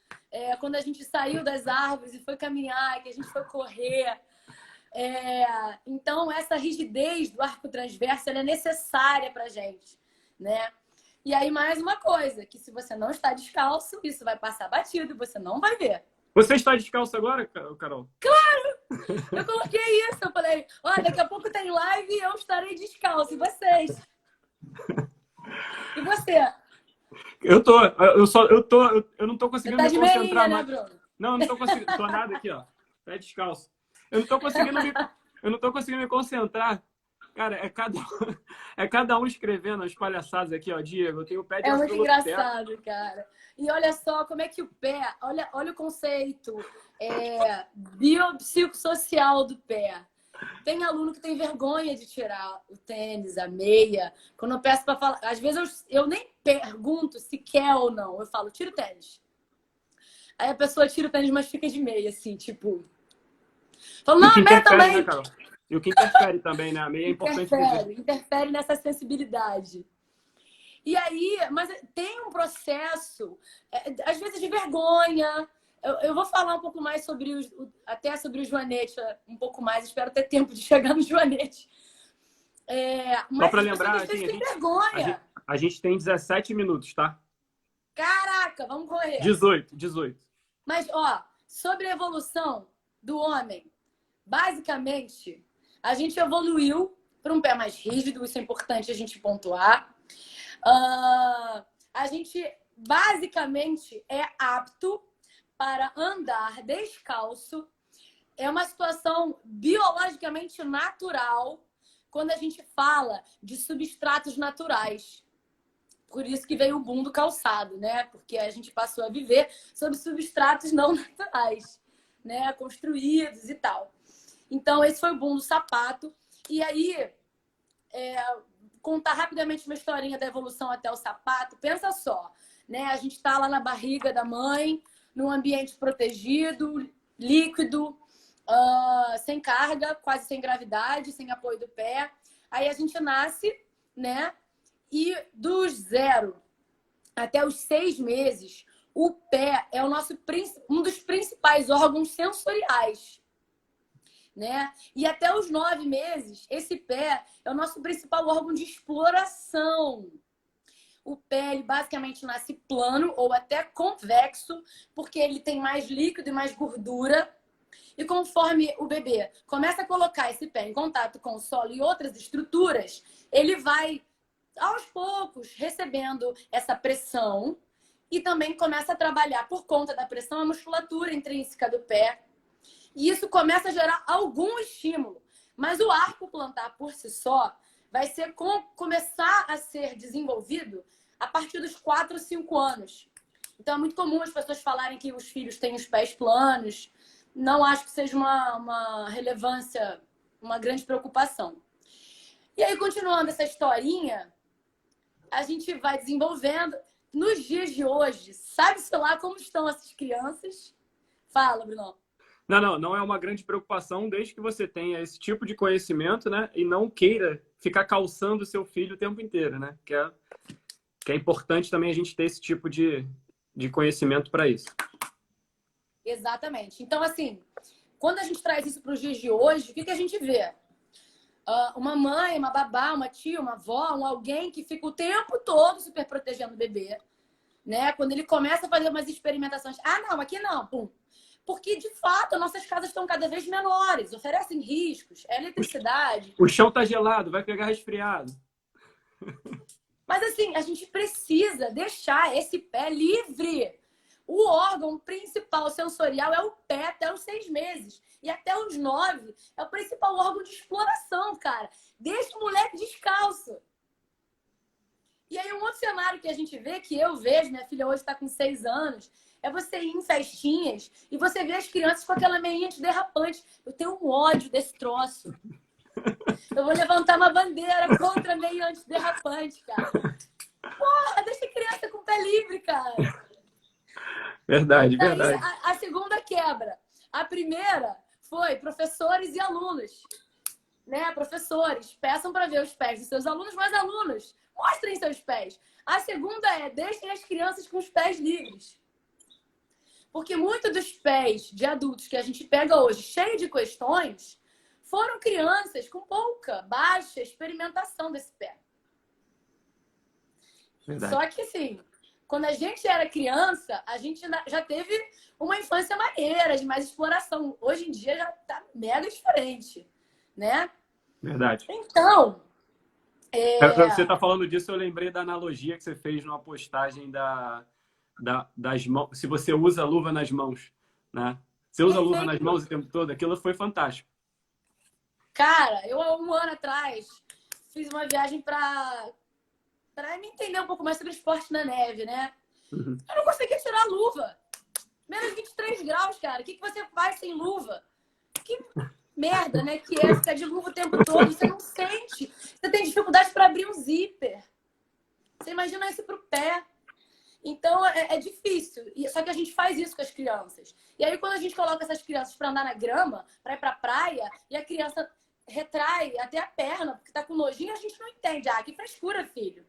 quando a gente saiu das árvores e foi caminhar, que a gente foi correr. Então, essa rigidez do arco transverso ela é necessária pra gente, né? E aí, mais uma coisa, que se você não está descalço, isso vai passar batido e você não vai ver. Você está descalço agora, Carol? Claro! Eu coloquei isso, eu falei, olha, daqui a pouco tem live e eu estarei descalço. E vocês? E você? Eu não tô conseguindo Você tá me de concentrar meinha, né, mais. Bruno? Não, eu não tô conseguindo. Tô nada aqui, ó. Pé descalço. Eu não tô conseguindo me concentrar. Cara, é cada um escrevendo as palhaçadas aqui, ó. Diego, eu tenho o pé de É muito australopiteco. engraçado, cara. E olha só como é que o pé, olha o conceito biopsicossocial do pé. Tem aluno que tem vergonha de tirar o tênis, a meia. Quando eu peço para falar, às vezes eu nem pergunto se quer ou não. Eu falo, tira o tênis. Aí a pessoa tira o tênis, mas fica de meia, assim, tipo. Falo, não, a meia também. Né, Carol? E o que interfere também, né? A meia é importante dizer. Interfere nessa sensibilidade. E aí, mas tem um processo, às vezes de vergonha. Eu vou falar um pouco mais até sobre o joanete, um pouco mais. Espero ter tempo de chegar no joanete. Mas só para lembrar, assim, vergonha. A gente tem 17 minutos, tá? Caraca, vamos correr. 18. Mas, ó, sobre a evolução do homem, basicamente, a gente evoluiu para um pé mais rígido, isso é importante a gente pontuar. A gente, basicamente, é apto para andar descalço. É uma situação biologicamente natural quando a gente fala de substratos naturais. Por isso que veio o boom do calçado, né? Porque a gente passou a viver sob substratos não naturais, né? Construídos e tal. Então, esse foi o boom do sapato. E aí, contar rapidamente uma historinha da evolução até o sapato. Pensa só, né? A gente está lá na barriga da mãe, num ambiente protegido, líquido, sem carga, quase sem gravidade, sem apoio do pé. Aí a gente nasce, né? E dos 0 até os 6 meses, o pé é um dos principais órgãos sensoriais, né? E até os 9 meses, esse pé é o nosso principal órgão de exploração. O pé, ele basicamente nasce plano ou até convexo, porque ele tem mais líquido e mais gordura. E conforme o bebê começa a colocar esse pé em contato com o solo e outras estruturas, ele vai, aos poucos, recebendo essa pressão e também começa a trabalhar, por conta da pressão, a musculatura intrínseca do pé. E isso começa a gerar algum estímulo. Mas o arco plantar por si só vai começar a ser desenvolvido a partir dos 4 ou 5 anos. Então é muito comum as pessoas falarem que os filhos têm os pés planos. Não acho que seja uma relevância, uma grande preocupação. E aí, continuando essa historinha, a gente vai desenvolvendo. Nos dias de hoje, sabe-se lá como estão essas crianças? Fala, Bruno. Não é uma grande preocupação desde que você tenha esse tipo de conhecimento, né? E não queira ficar calçando o seu filho o tempo inteiro, né? Que é importante também a gente ter esse tipo de conhecimento para isso. Exatamente. Então, assim, quando a gente traz isso para os dias de hoje, o que a gente vê? Uma mãe, uma babá, uma tia, uma avó, alguém que fica o tempo todo super protegendo o bebê, né? Quando ele começa a fazer umas experimentações, não, aqui não, pum. Porque, de fato, nossas casas estão cada vez menores, oferecem riscos, eletricidade. O chão tá gelado, vai pegar resfriado. Mas, assim, a gente precisa deixar esse pé livre. O órgão principal sensorial é o pé até os 6 meses. E até os 9 é o principal órgão de exploração, cara. Deixa o moleque descalço. E aí, um outro cenário que a gente vê, que eu vejo, minha filha hoje está com 6 anos, é você ir em festinhas e você vê as crianças com aquela meinha antiderrapante. Eu tenho um ódio desse troço. Eu vou levantar uma bandeira contra a meia antiderrapante, cara. Porra, deixa a criança com o pé livre, cara. Verdade. A segunda quebra. A primeira foi professores e alunos. Né? Professores, peçam para ver os pés dos seus alunos, mas alunos, mostrem seus pés. A segunda é, deixem as crianças com os pés livres. Porque muitos dos pés de adultos que a gente pega hoje, cheio de questões, foram crianças com pouca, baixa experimentação desse pé. Verdade. Só que, assim, quando a gente era criança, a gente já teve uma infância maneira, de mais exploração. Hoje em dia já tá mega diferente, né? Verdade. Então... Você tá falando disso, eu lembrei da analogia que você fez numa postagem das mãos. Se você usa luva nas mãos, né? Você usa luva nas mãos o tempo todo, aquilo foi fantástico. Cara, eu há um ano atrás fiz uma viagem para me entender um pouco mais sobre esporte na neve, né? Uhum. Eu não conseguia tirar a luva. Menos 23 graus, cara. O que você faz sem luva? Que merda, né? Que é ficar de luva o tempo todo. Você não sente. Você tem dificuldade para abrir um zíper. Você imagina isso pro pé. Então, é difícil. Só que a gente faz isso com as crianças. E aí, quando a gente coloca essas crianças para andar na grama, para ir pra praia, e a criança retrai até a perna, porque tá com nojinho, a gente não entende. Ah, que frescura, filho.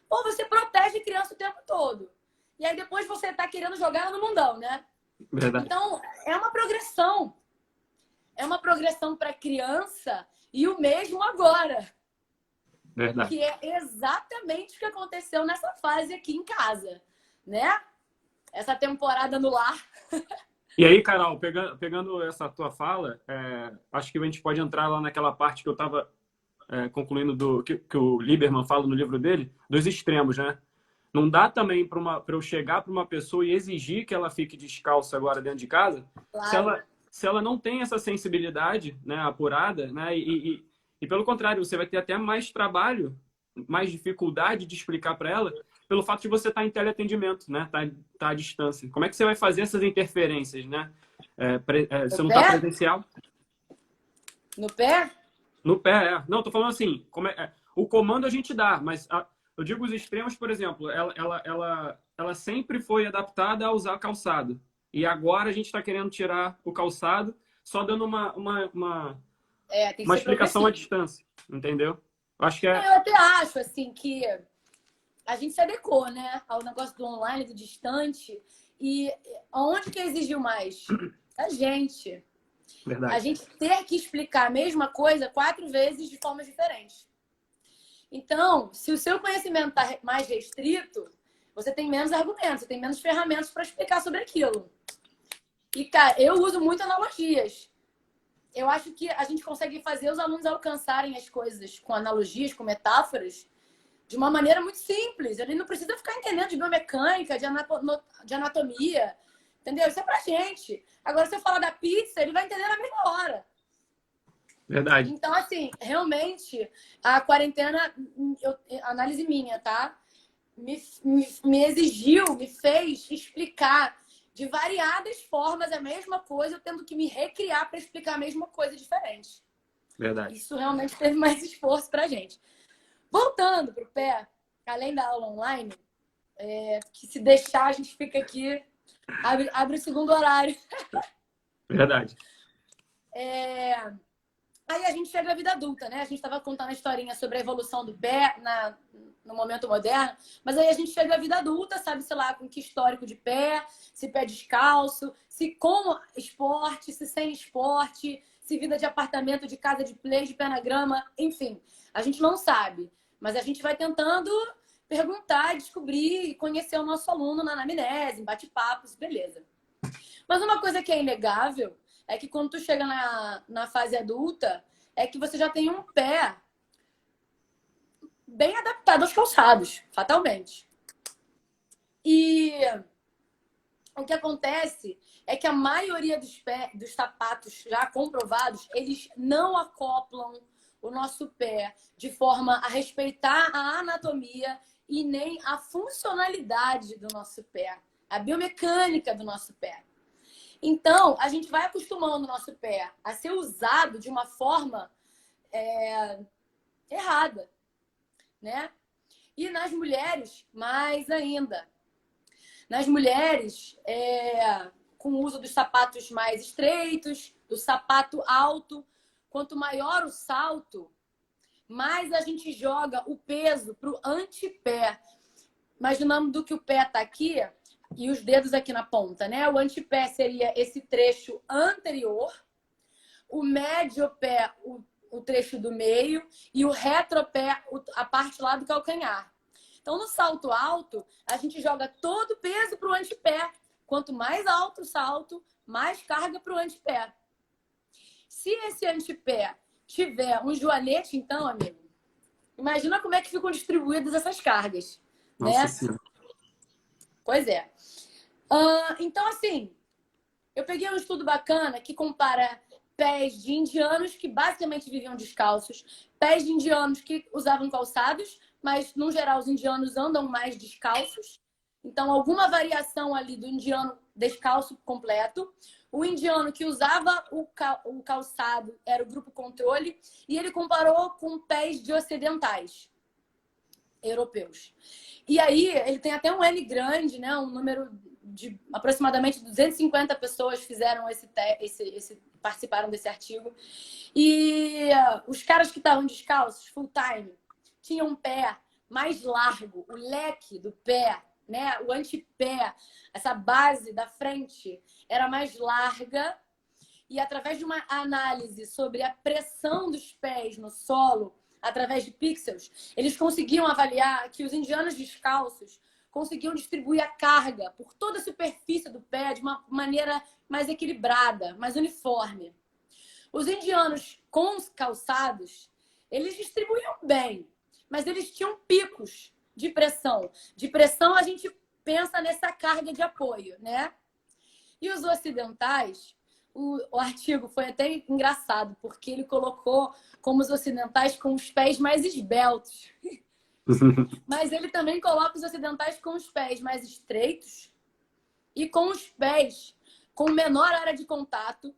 Pô, você protege a criança o tempo todo. E aí, depois você tá querendo jogar ela no mundão, né? Verdade. Então, é uma progressão. É uma progressão para a criança e o mesmo agora. Verdade. Que é exatamente o que aconteceu nessa fase aqui em casa. Né? Essa temporada no lar. E aí, Carol, pegando essa tua fala, acho que a gente pode entrar lá naquela parte que eu estava concluindo que o Lieberman fala no livro dele, dos extremos, né? Não dá também para eu chegar para uma pessoa e exigir que ela fique descalça agora dentro de casa, Claro. se ela não tem essa sensibilidade, né, apurada, né? E pelo contrário, você vai ter até mais trabalho, mais dificuldade de explicar para ela, pelo fato de você estar em teleatendimento, né? Tá à distância. Como é que você vai fazer essas interferências, né? Você não está presencial. No pé? No pé, Não, tô falando assim, o comando a gente dá, mas eu digo os extremos, por exemplo, ela sempre foi adaptada a usar calçado. E agora a gente está querendo tirar o calçado, só dando uma explicação à distância, entendeu? Acho que Eu até acho, assim, que a gente se adequou, né, ao negócio do online, do distante. E onde que exigiu mais? A gente. Verdade. A gente ter que explicar a mesma coisa 4 vezes de formas diferentes. Então, se o seu conhecimento está mais restrito, você tem menos argumentos, você tem menos ferramentas para explicar sobre aquilo. E, cara, eu uso muito analogias. Eu acho que a gente consegue fazer os alunos alcançarem as coisas com analogias, com metáforas, de uma maneira muito simples. Ele não precisa ficar entendendo de biomecânica, de anatomia. Entendeu? Isso é pra gente. Agora, se eu falar da pizza, ele vai entender na mesma hora. Verdade. Então, assim, realmente, a quarentena, análise minha, tá? Me exigiu, me fez explicar de variadas formas a mesma coisa, eu tendo que me recriar para explicar a mesma coisa diferente. Verdade. Isso realmente teve mais esforço pra gente. Voltando pro pé, além da aula online, que se deixar, a gente fica aqui, abre o segundo horário. Verdade. Aí a gente chega à vida adulta, né? A gente estava contando a historinha sobre a evolução do pé no momento moderno, mas aí a gente chega à vida adulta, sabe-se lá com que histórico de pé, se pé descalço, se com esporte, se sem esporte, se vida de apartamento, de casa de play, de pé na grama, enfim. A gente não sabe, mas a gente vai tentando perguntar, descobrir e conhecer o nosso aluno na anamnese, em bate-papos, beleza. Mas uma coisa que é inegável é que quando tu chega na fase adulta, é que você já tem um pé bem adaptado aos calçados, fatalmente. E o que acontece é que a maioria dos sapatos já comprovados, eles não acoplam o nosso pé de forma a respeitar a anatomia e nem a funcionalidade do nosso pé, a biomecânica do nosso pé. Então, a gente vai acostumando o nosso pé a ser usado de uma forma errada, né? E nas mulheres, mais ainda. Nas mulheres, com o uso dos sapatos mais estreitos, do sapato alto. Quanto maior o salto, mais a gente joga o peso para o antepé. Imaginando que o pé está aqui e os dedos aqui na ponta, né? O antepé seria esse trecho anterior, o médio pé, o trecho do meio, e o retropé, a parte lá do calcanhar. Então, no salto alto, a gente joga todo o peso para o antepé. Quanto mais alto o salto, mais carga para o antepé. Se esse antepé tiver um joanete, então, amigo, imagina como é que ficam distribuídas essas cargas, Nossa né? Senhora. Pois é. Então, assim, eu peguei um estudo bacana que compara pés de indianos que basicamente viviam descalços, pés de indianos que usavam calçados, mas, no geral, os indianos andam mais descalços. Então, alguma variação ali do indiano descalço completo. O indiano que usava o calçado era o grupo controle, e ele comparou com pés de ocidentais europeus. E aí, ele tem até um N grande, né? Um número de aproximadamente 250 pessoas fizeram participaram desse artigo. E os caras que estavam descalços, full time, tinham um pé mais largo, o leque do pé, né? O antepé, essa base da frente era mais larga, e através de uma análise sobre a pressão dos pés no solo, através de pixels, eles conseguiam avaliar que os indianos descalços conseguiam distribuir a carga por toda a superfície do pé de uma maneira mais equilibrada, mais uniforme. Os indianos com os calçados, eles distribuíam bem, mas eles tinham picos de pressão. De pressão, a gente pensa nessa carga de apoio, né? E os ocidentais, o artigo foi até engraçado, porque ele colocou como os ocidentais com os pés mais esbeltos. Mas ele também coloca os ocidentais com os pés mais estreitos e com os pés com menor área de contato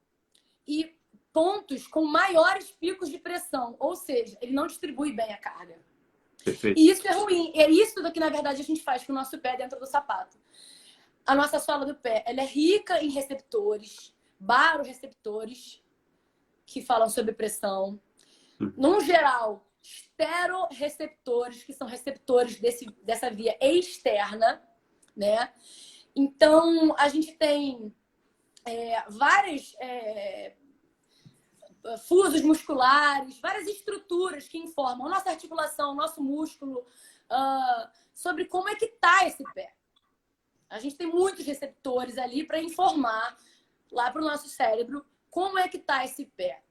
e pontos com maiores picos de pressão. Ou seja, ele não distribui bem a carga. Perfeito. E isso é ruim. É isso que, na verdade, a gente faz com o nosso pé dentro do sapato. A nossa sola do pé, ela é rica em receptores, baroreceptores, que falam sobre pressão. No geral, esteroreceptores, que são receptores dessa via externa, né? Então, a gente tem vários fusos musculares, várias estruturas que informam a nossa articulação, o nosso músculo, sobre como é que tá esse pé. A gente tem muitos receptores ali para informar lá para o nosso cérebro como é que tá esse pé.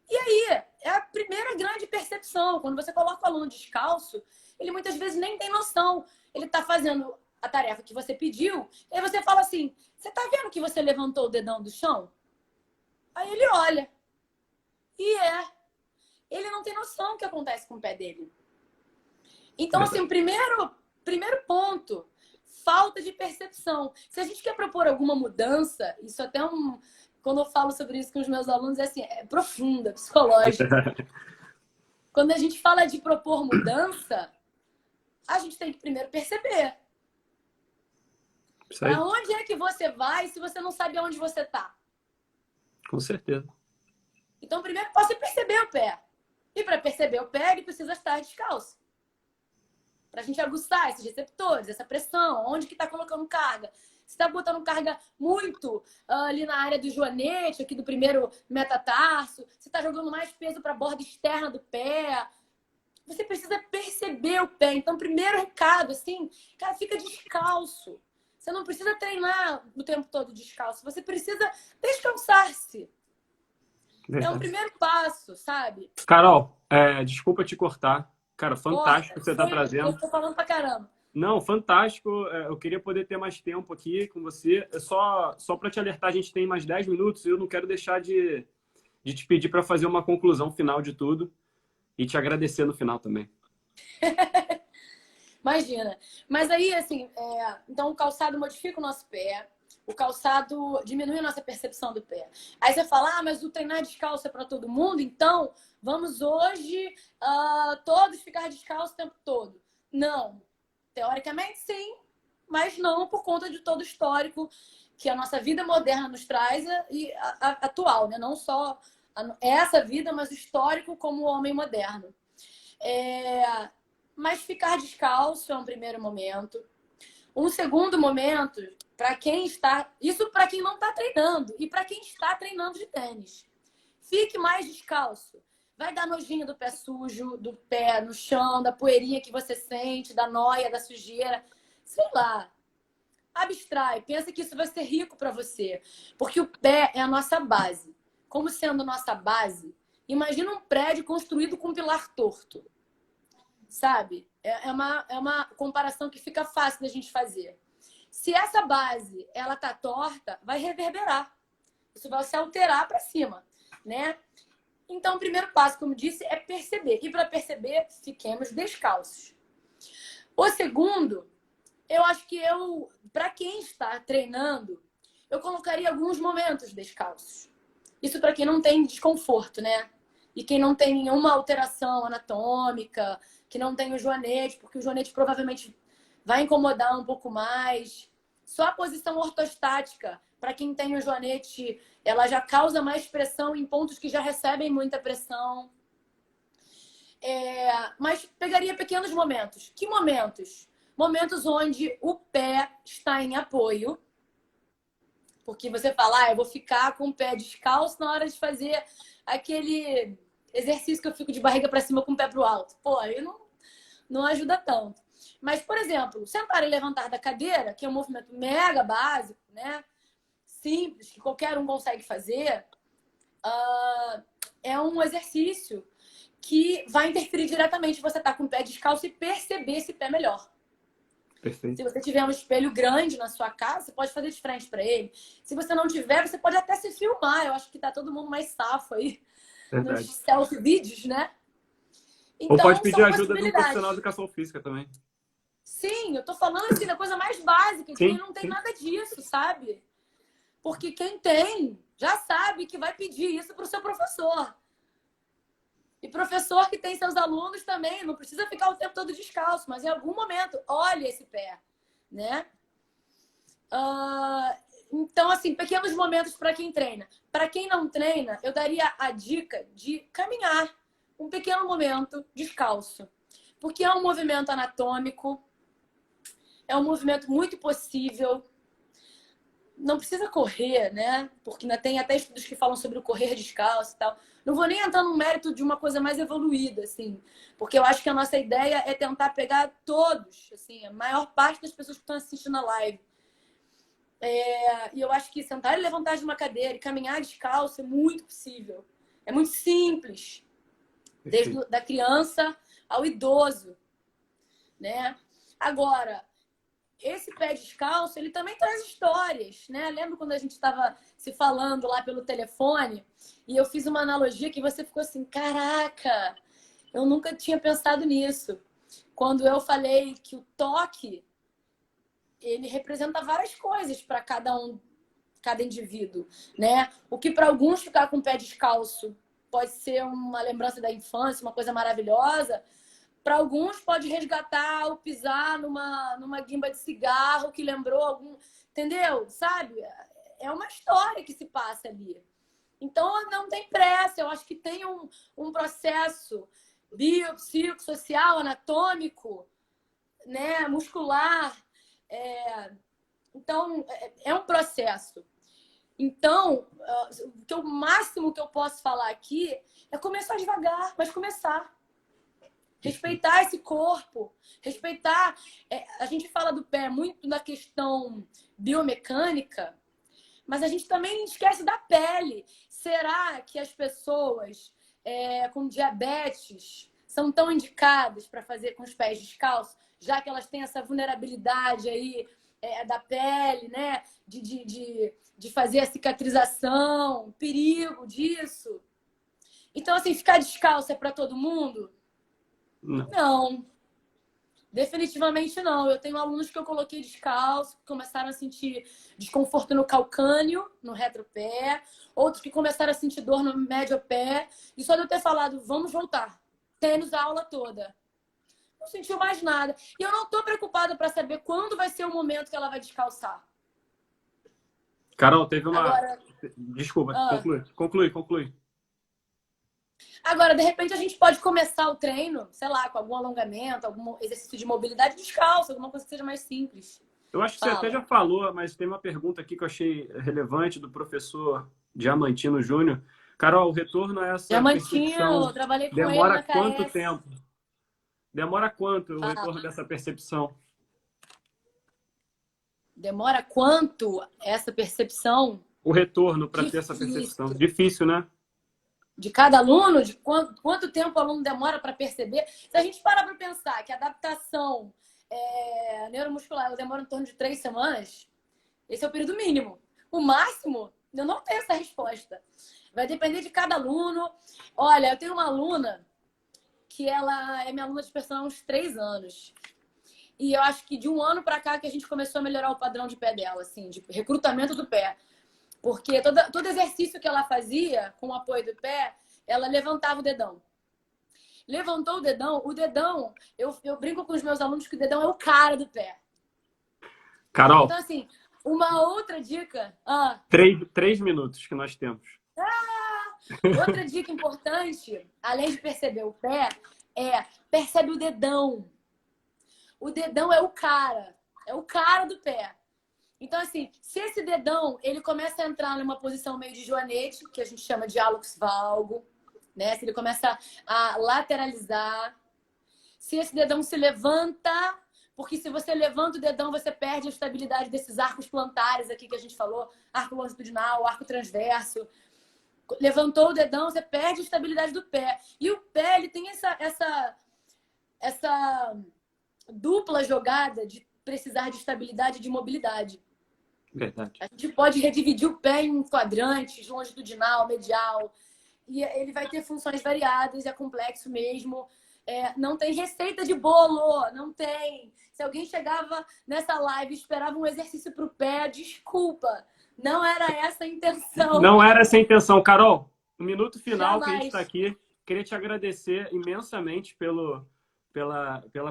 E aí, é a primeira grande percepção. Quando você coloca o aluno descalço, ele muitas vezes nem tem noção. Ele está fazendo a tarefa que você pediu, e aí você fala assim, você está vendo que você levantou o dedão do chão? Aí ele olha. E ele não tem noção do que acontece com o pé dele. Então, assim, o primeiro ponto, falta de percepção. Se a gente quer propor alguma mudança, isso até quando eu falo sobre isso com os meus alunos, é assim, é profunda, psicológica. Quando a gente fala de propor mudança, a gente tem que primeiro perceber. Para onde é que você vai se você não sabe aonde você está? Com certeza. Então, primeiro você perceber o pé. E para perceber o pé, ele precisa estar descalço. Para a gente aguçar esses receptores, essa pressão, onde que está colocando carga. Se está botando carga muito ali na área do joanete, aqui do primeiro metatarso, se está jogando mais peso para a borda externa do pé, você precisa perceber o pé. Então, primeiro recado, assim, cara, fica descalço. Você não precisa treinar o tempo todo descalço, você precisa descalçar-se. É o primeiro passo, sabe? Carol, desculpa te cortar. Cara, fantástico que você está trazendo. Eu tô falando pra caramba. Não, fantástico. Eu queria poder ter mais tempo aqui com você. Só para te alertar, a gente tem mais 10 minutos e eu não quero deixar de te pedir para fazer uma conclusão final de tudo e te agradecer no final também. Imagina. Mas aí, assim, então o calçado modifica o nosso pé, o calçado diminui a nossa percepção do pé. Aí você fala, mas o treinar descalço é para todo mundo, então vamos hoje todos ficar descalço o tempo todo. Não. Teoricamente, sim, mas não por conta de todo o histórico que a nossa vida moderna nos traz e atual, né? Não só essa vida, mas o histórico como o homem moderno. Mas ficar descalço é um primeiro momento. Um segundo momento, para quem está... Isso para quem não está treinando e para quem está treinando de tênis. Fique mais descalço. Vai dar nojinho do pé sujo, do pé no chão, da poeirinha que você sente, da noia, da sujeira. Sei lá. Abstrai. Pensa que isso vai ser rico para você. Porque o pé é a nossa base. Como sendo nossa base, imagina um prédio construído com um pilar torto. Sabe? É uma comparação que fica fácil da gente fazer. Se essa base ela tá torta, vai reverberar. Isso vai se alterar para cima, né? Então, o primeiro passo, como disse, é perceber. E para perceber, fiquemos descalços. O segundo, eu acho que para quem está treinando, eu colocaria alguns momentos descalços. Isso para quem não tem desconforto, né? E quem não tem nenhuma alteração anatômica, que não tem o joanete, porque o joanete provavelmente vai incomodar um pouco mais. Só a posição ortostática, para quem tem o joanete, ela já causa mais pressão em pontos que já recebem muita pressão. Mas pegaria pequenos momentos. Que momentos? Momentos onde o pé está em apoio. Porque você fala, eu vou ficar com o pé descalço na hora de fazer aquele exercício que eu fico de barriga para cima com o pé para o alto. Pô, aí não ajuda tanto. Mas, por exemplo, sentar e levantar da cadeira, que é um movimento mega básico, né? Simples, que qualquer um consegue fazer, é um exercício que vai interferir diretamente você estar com o pé descalço e perceber esse pé melhor. Perfeito. Se você tiver um espelho grande na sua casa, você pode fazer de frente para ele. Se você não tiver, você pode até se filmar. Eu acho que tá todo mundo mais safo aí nos selfie vídeos, né? Então, ou pode pedir são ajuda de um profissional de educação física também. Sim, eu tô falando assim da coisa mais básica, quem não tem nada disso, sabe? Porque quem tem já sabe que vai pedir isso pro seu professor. E professor que tem seus alunos também, não precisa ficar o tempo todo descalço, mas em algum momento, olha esse pé, né? Então, assim, pequenos momentos para quem treina. Para quem não treina, eu daria a dica de caminhar um pequeno momento descalço. Porque é um movimento anatômico, é um movimento muito possível. Não precisa correr, né? Porque ainda tem até estudos que falam sobre o correr descalço e tal. Não vou nem entrar no mérito de uma coisa mais evoluída, assim. Porque eu acho que a nossa ideia é tentar pegar todos, assim, a maior parte das pessoas que estão assistindo a live. E eu acho que sentar e levantar de uma cadeira e caminhar descalço é muito possível. É muito simples. Desde da criança ao idoso, né? Agora, esse pé descalço, ele também traz histórias, né? Lembro quando a gente estava se falando lá pelo telefone e eu fiz uma analogia que você ficou assim, caraca, eu nunca tinha pensado nisso. Quando eu falei que o toque, ele representa várias coisas para cada indivíduo, né? O que para alguns ficar com o pé descalço pode ser uma lembrança da infância, uma coisa maravilhosa. Para alguns pode resgatar o pisar numa guimba de cigarro que lembrou algum... Entendeu? Sabe? É uma história que se passa ali. Então, não tem pressa. Eu acho que tem um processo biopsicossocial, anatômico, né? Muscular. Então, é um processo. Então, o máximo que eu posso falar aqui é começar devagar, mas começar. Respeitar esse corpo, respeitar... a gente fala do pé muito na questão biomecânica, mas a gente também esquece da pele. Será que as pessoas com diabetes são tão indicadas para fazer com os pés descalços, já que elas têm essa vulnerabilidade aí da pele, né? De fazer a cicatrização, perigo disso? Então, assim, ficar descalço é para todo mundo? Não, definitivamente não. Eu tenho alunos que eu coloquei descalço, que começaram a sentir desconforto no calcâneo, no retropé, outros que começaram a sentir dor no médio pé, e só de eu ter falado, vamos voltar, tênis a aula toda. Não sentiu mais nada. E eu não estou preocupada para saber quando vai ser o momento que ela vai descalçar. Carol, teve uma... Agora, Desculpa, ah, conclui. agora, de repente, a gente pode começar o treino, sei lá, com algum alongamento, algum exercício de mobilidade descalço, alguma coisa que seja mais simples. Eu acho que você até Fala. já falou, mas tem uma pergunta aqui que eu achei relevante do professor Diamantino Júnior. Carol, o retorno a essa Diamantinho, percepção trabalhei com ele demora na quanto KS. tempo? Demora quanto o retorno Fala. dessa percepção? Demora quanto essa percepção? O retorno para ter essa percepção. Difícil. Difícil, né? De cada aluno, de quanto tempo o aluno demora para perceber. Se a gente parar para pensar que a adaptação neuromuscular ela demora em torno de 3 semanas, esse é o período mínimo. O máximo, eu não tenho essa resposta. Vai depender de cada aluno. Olha, eu tenho uma aluna que ela é minha aluna de personal há uns 3 anos. E eu acho que de um ano para cá que a gente começou a melhorar o padrão de pé dela, assim, de recrutamento do pé. Porque todo exercício que ela fazia com o apoio do pé, ela levantava o dedão. Levantou o dedão, eu brinco com os meus alunos que o dedão é o cara do pé. Carol, Então, assim, uma outra dica. 3 minutos que nós temos. Outra dica importante, além de perceber o pé, percebe o dedão. O dedão é o cara do pé. Então, assim, se esse dedão ele começa a entrar numa posição meio de joanete, que a gente chama de hallux valgo, né? Se ele começa a lateralizar, se esse dedão se levanta, porque se você levanta o dedão, você perde a estabilidade desses arcos plantares aqui que a gente falou, arco longitudinal, arco transverso. Levantou o dedão, você perde a estabilidade do pé. E o pé, ele tem essa dupla jogada de precisar de estabilidade e de mobilidade. Verdade. A gente pode redividir o pé em quadrantes, longitudinal, medial, e ele vai ter funções variadas, é complexo mesmo. Não tem receita de bolo, não tem. Se alguém chegava nessa live e esperava um exercício para o pé, desculpa, não era essa a intenção. Não era essa a intenção. Carol, no minuto final Jamais. que a gente está aqui, queria te agradecer imensamente pela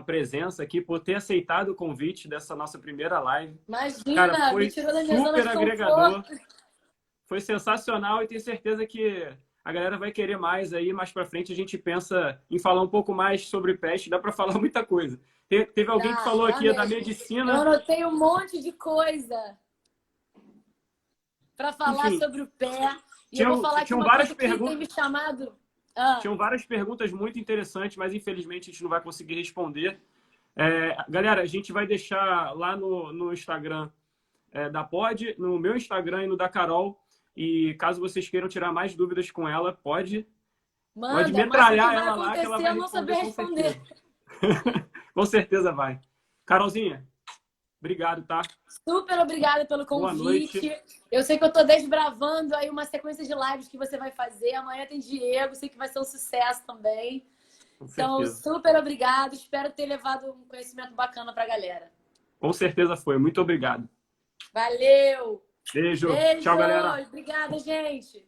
presença aqui, por ter aceitado o convite dessa nossa primeira live. Imagina, Cara, foi me tirou da minha zona super de agregador. conforto. Foi sensacional e tenho certeza que a galera vai querer mais aí. Mais pra frente a gente pensa em falar um pouco mais sobre peste. Dá para falar muita coisa. Teve alguém que falou aqui da mesmo. medicina. Eu anotei um monte de coisa para falar Enfim, sobre o pé. E eu vou falar aqui uma coisa que tem me chamado... Tinham várias perguntas muito interessantes, mas infelizmente a gente não vai conseguir responder. Galera, a gente vai deixar lá no Instagram da Pod, no meu Instagram e no da Carol. E caso vocês queiram tirar mais dúvidas com ela, pode metralhar ela lá, que ela vai responder. Com certeza vai. Carolzinha, obrigado, tá? Super obrigada pelo convite. Eu sei que eu tô desbravando aí uma sequência de lives que você vai fazer. Amanhã tem Diego, sei que vai ser um sucesso também. Então, super obrigado. Espero ter levado um conhecimento bacana pra galera. Com certeza foi. Muito obrigado. Valeu! Beijo. Tchau, galera. Obrigada, gente.